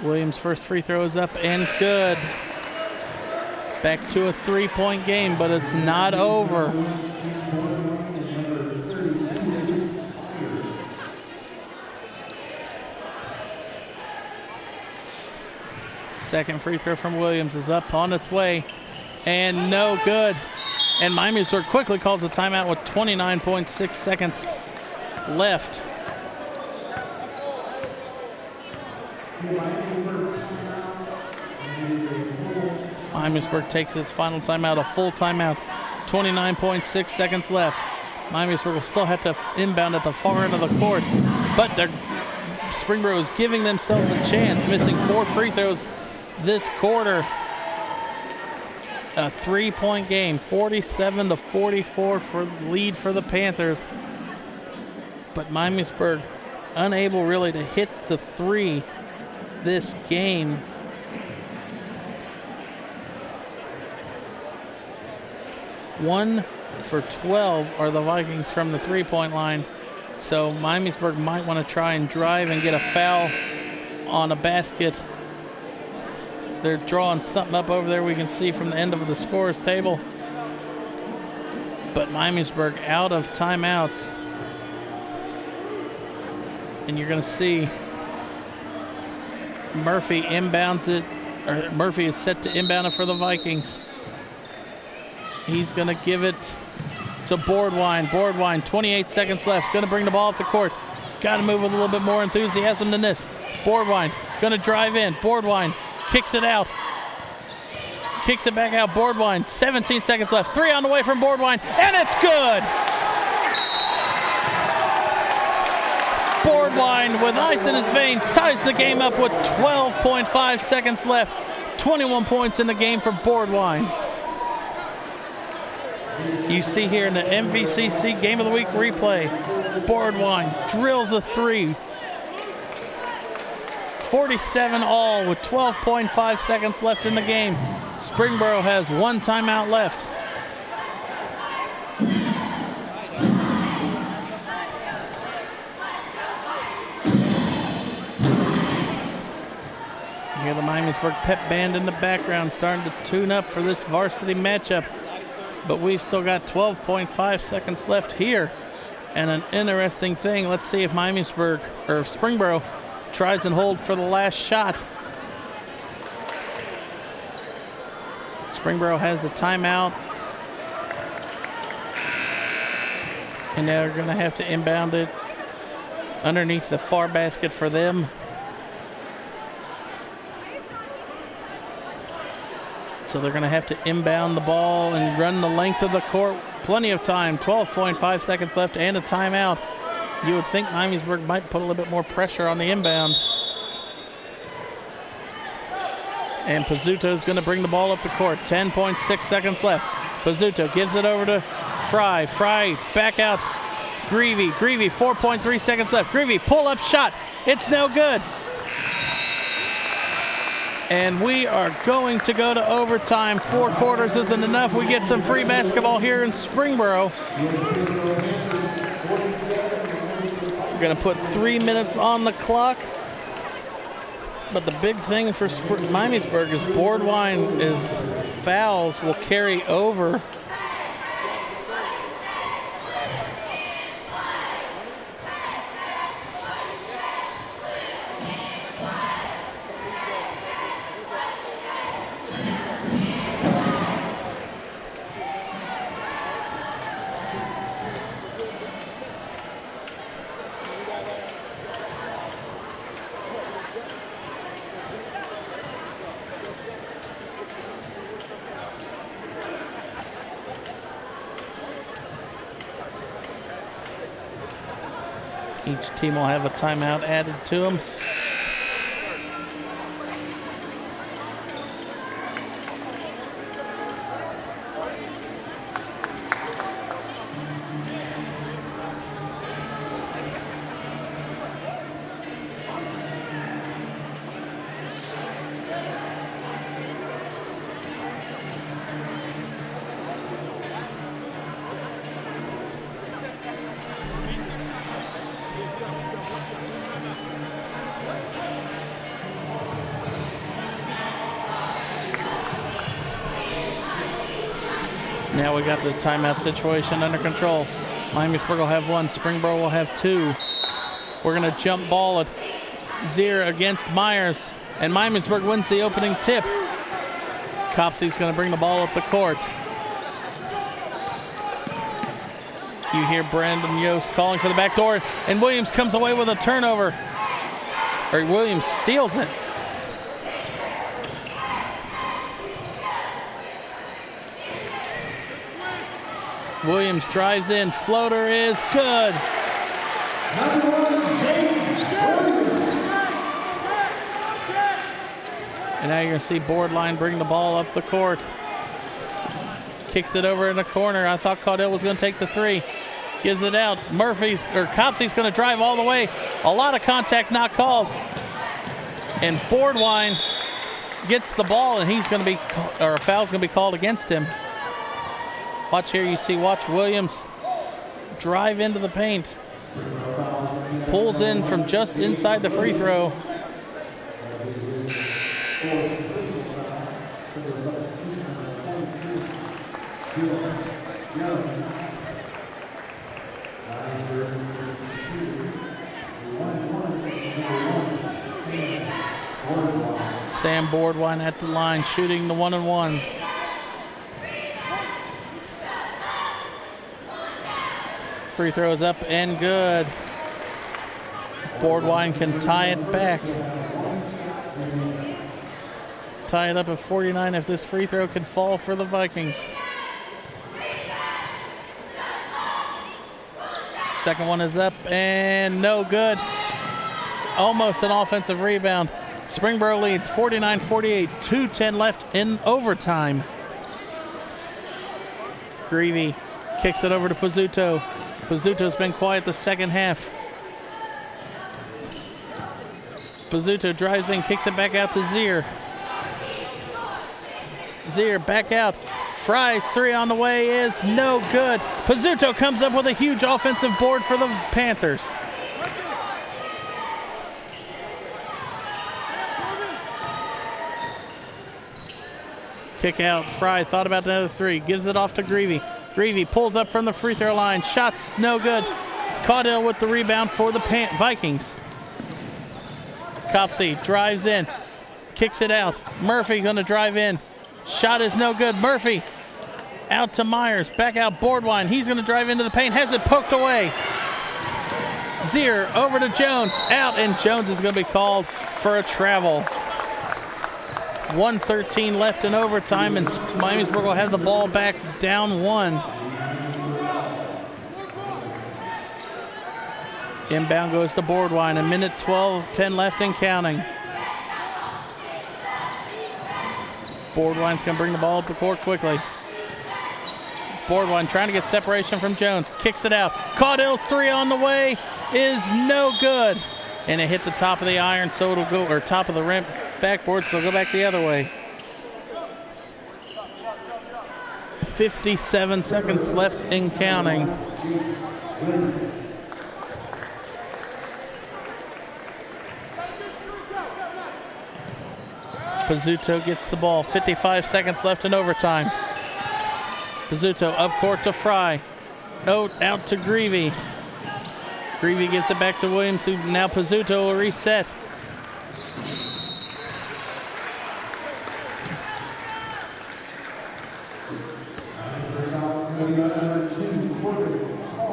Speaker 1: Williams' first free throw is up and good. Back to a 3-point game, but it's not over. Second free throw from Williams is up on its way and no good. And Miamisburg quickly calls a timeout with 29.6 seconds left. Miamisburg takes its final timeout, a full timeout. 29.6 seconds left. Miamisburg will still have to inbound at the far end of the court, but Springboro is giving themselves a chance, missing 4 free throws this quarter. A 3-point game, 47-44 for lead for the Panthers. But Miamisburg unable really to hit the 3 this game. One for 12 are the Vikings from the 3-point line. So Miamisburg might want to try and drive and get a foul on a basket. They're drawing something up over there we can see from the end of the scorer's table. But Miamisburg out of timeouts. And you're going to see Murphy inbounds it, or Murphy is set to inbound it for the Vikings. He's going to give it to Boardwine. Boardwine, 28 seconds left. Going to bring the ball up the court. Got to move with a little bit more enthusiasm than this. Boardwine going to drive in. Boardwine kicks it out. Kicks it back out. Boardwine, 17 seconds left. 3 on the way from Boardwine, and it's good. Boardwine, with ice in his veins, ties the game up with 12.5 seconds left. 21 points in the game for Boardwine. You see here in the MVCC Game of the Week replay, Boardwine drills a 3. 47 all with 12.5 seconds left in the game. Springboro has 1 timeout left. You hear the Miamisburg pep band in the background starting to tune up for this varsity matchup. But we've still got 12.5 seconds left here. And an interesting thing, let's see if Miamisburg, or if Springboro tries and hold for the last shot. Springboro has a timeout. And they're going to have to inbound it underneath the far basket for them. So they're going to have to inbound the ball and run the length of the court. Plenty of time, 12.5 seconds left and a timeout. You would think Miamisburg might put a little bit more pressure on the inbound. And Pizzuto is going to bring the ball up the court. 10.6 seconds left. Pizzuto gives it over to Fry. Fry back out. Greavy. Greavy, 4.3 seconds left. Greavy, pull-up shot. It's no good. And we are going to go to overtime. 4 quarters isn't enough. We get some free basketball here in Springboro. We're going to put 3 minutes on the clock. But the big thing for Miamisburg is Boardwine is fouls will carry over. Each team will have a timeout added to them. Now we got the timeout situation under control. Miamisburg will have 1, Springboro will have 2. We're going to jump ball at Zier against Myers, and Miamisburg wins the opening tip. Copsey's going to bring the ball up the court. You hear Brandon Yost calling for the back door, and Williams comes away with a turnover. Or Williams steals it. Williams drives in, floater is good.
Speaker 2: Number 1, James Williams.
Speaker 1: And now you're going to see Boardline bring the ball up the court. Kicks it over in the corner. I thought Caudell was going to take the 3. Gives it out. Copsey's going to drive all the way. A lot of contact not called. And Boardline gets the ball, and he's going to be, or a foul's going to be called against him. Watch here, watch Williams drive into the paint. Pulls in from just inside the free throw. Sam Boardwine at the line, shooting the 1-and-1. Free throws up and good. Boardwine can tie it back. Tie it up at 49 if this free throw can fall for the Vikings. Second one is up and no good. Almost an offensive rebound. Springboro leads 49-48, 2:10 left in overtime. Greavy kicks it over to Pizzuto. Pizzuto's been quiet the second half. Pizzuto drives in, kicks it back out to Zier. Zier back out. Fry's 3 on the way is no good. Pizzuto comes up with a huge offensive board for the Panthers. Kick out. Fry thought about another 3. Gives it off to Greavy. Greavy pulls up from the free throw line. Shots no good. Caudell with the rebound for the Vikings. Copsey drives in. Kicks it out. Murphy going to drive in. Shot is no good. Murphy out to Myers. Back out Boardwine. He's going to drive into the paint. Has it poked away. Zier over to Jones. Out, and Jones is going to be called for a travel. 1:13 left in overtime, and Miamisburg will have the ball back down 1. Inbound goes to Boardwine. 1:10 left and counting. Boardwine's going to bring the ball up the court quickly. Boardwine trying to get separation from Jones. Kicks it out. Caudell's 3 on the way is no good. And it hit the top of the iron, so it'll go, or top of the rim. Backboard, so it'll go back the other way. 57 seconds left in counting. Pizzuto gets the ball. 55 seconds left in overtime. Pizzuto up court to Fry. Out to Greavy. Greavy gives it back to Williams, who now Pizzuto will reset.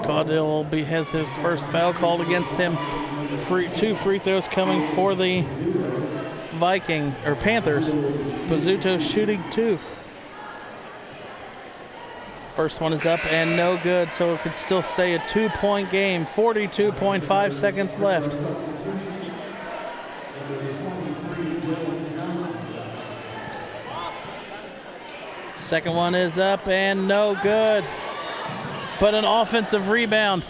Speaker 1: Caudell has his first foul called against him. 2 free throws coming for the Panthers. Pizzuto shooting 2. First one is up and no good, so it could still stay a 2-point game. 42.5 seconds left. Second one is up and no good, but an offensive rebound.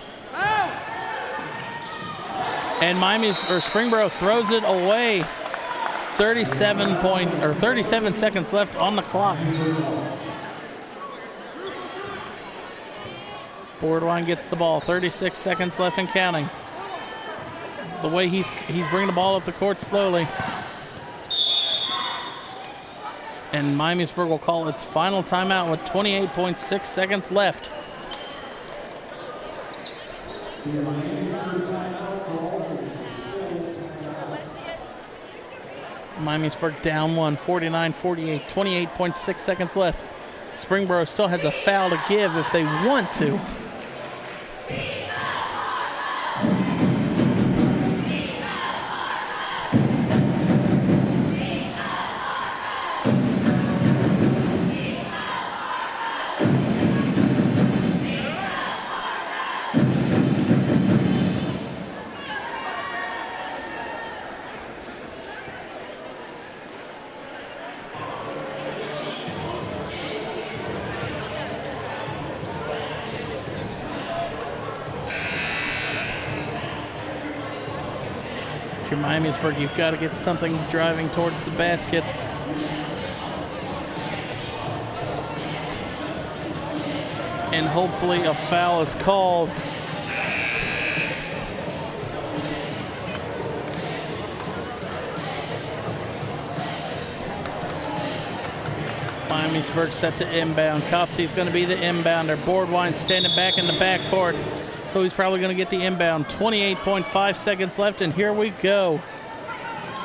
Speaker 1: And Springboro throws it away. 37 seconds left on the clock. Boardwine gets the ball. 36 seconds left and counting. The way he's bringing the ball up the court slowly. And Miamisburg will call its final timeout with 28.6 seconds left. Miamisburg down one, 49-48, 28.6 seconds left. Springboro still has a foul to give if they want to. If you're Miamisburg, you've got to get something driving towards the basket. And hopefully a foul is called. Miamisburg set to inbound. Copsey's going to be the inbounder. Boardwine standing back in the backcourt. So he's probably going to get the inbound. 28.5 seconds left, and here we go.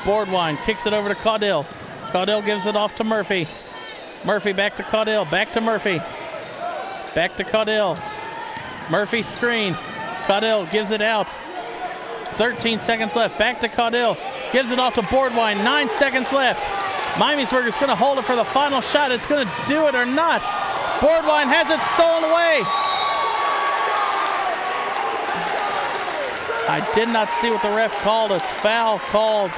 Speaker 1: Boardwine kicks it over to Caudill. Caudill gives it off to Murphy. Murphy back to Caudill. Back to Murphy. Back to Caudill. Murphy screen. Caudill gives it out. 13 seconds left. Back to Caudill. Gives it off to Boardwine. 9 seconds left. Miamisburg is going to hold it for the final shot. It's going to do it or not. Boardwine has it stolen away. I did not see what the ref called. It's foul called.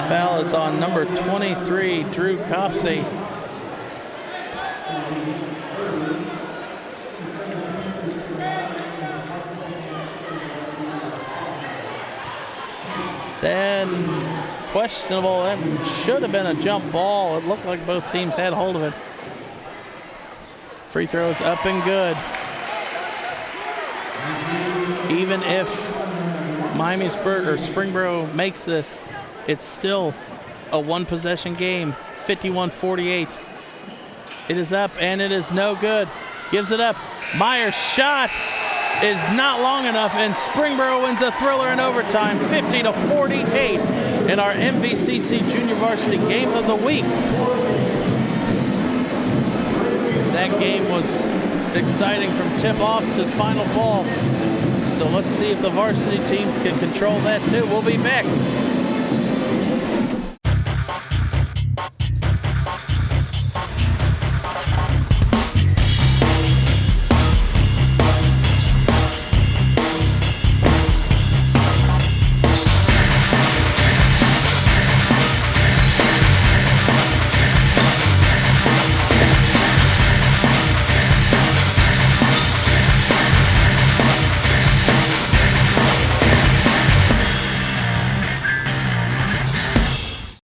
Speaker 1: Foul is on number 23, Drew Copsey. Then questionable. That should have been a jump ball. It looked like both teams had hold of it. Free throws up and good. Even if Miamisburg or Springboro makes this, it's still a one-possession game, 51-48. It is up, and it is no good. Gives it up. Meyer's shot is not long enough, and Springboro wins a thriller in overtime, 50-48 in our MVCC Junior Varsity Game of the Week. That game was exciting from tip-off to final ball. So let's see if the varsity teams can control that too. We'll be back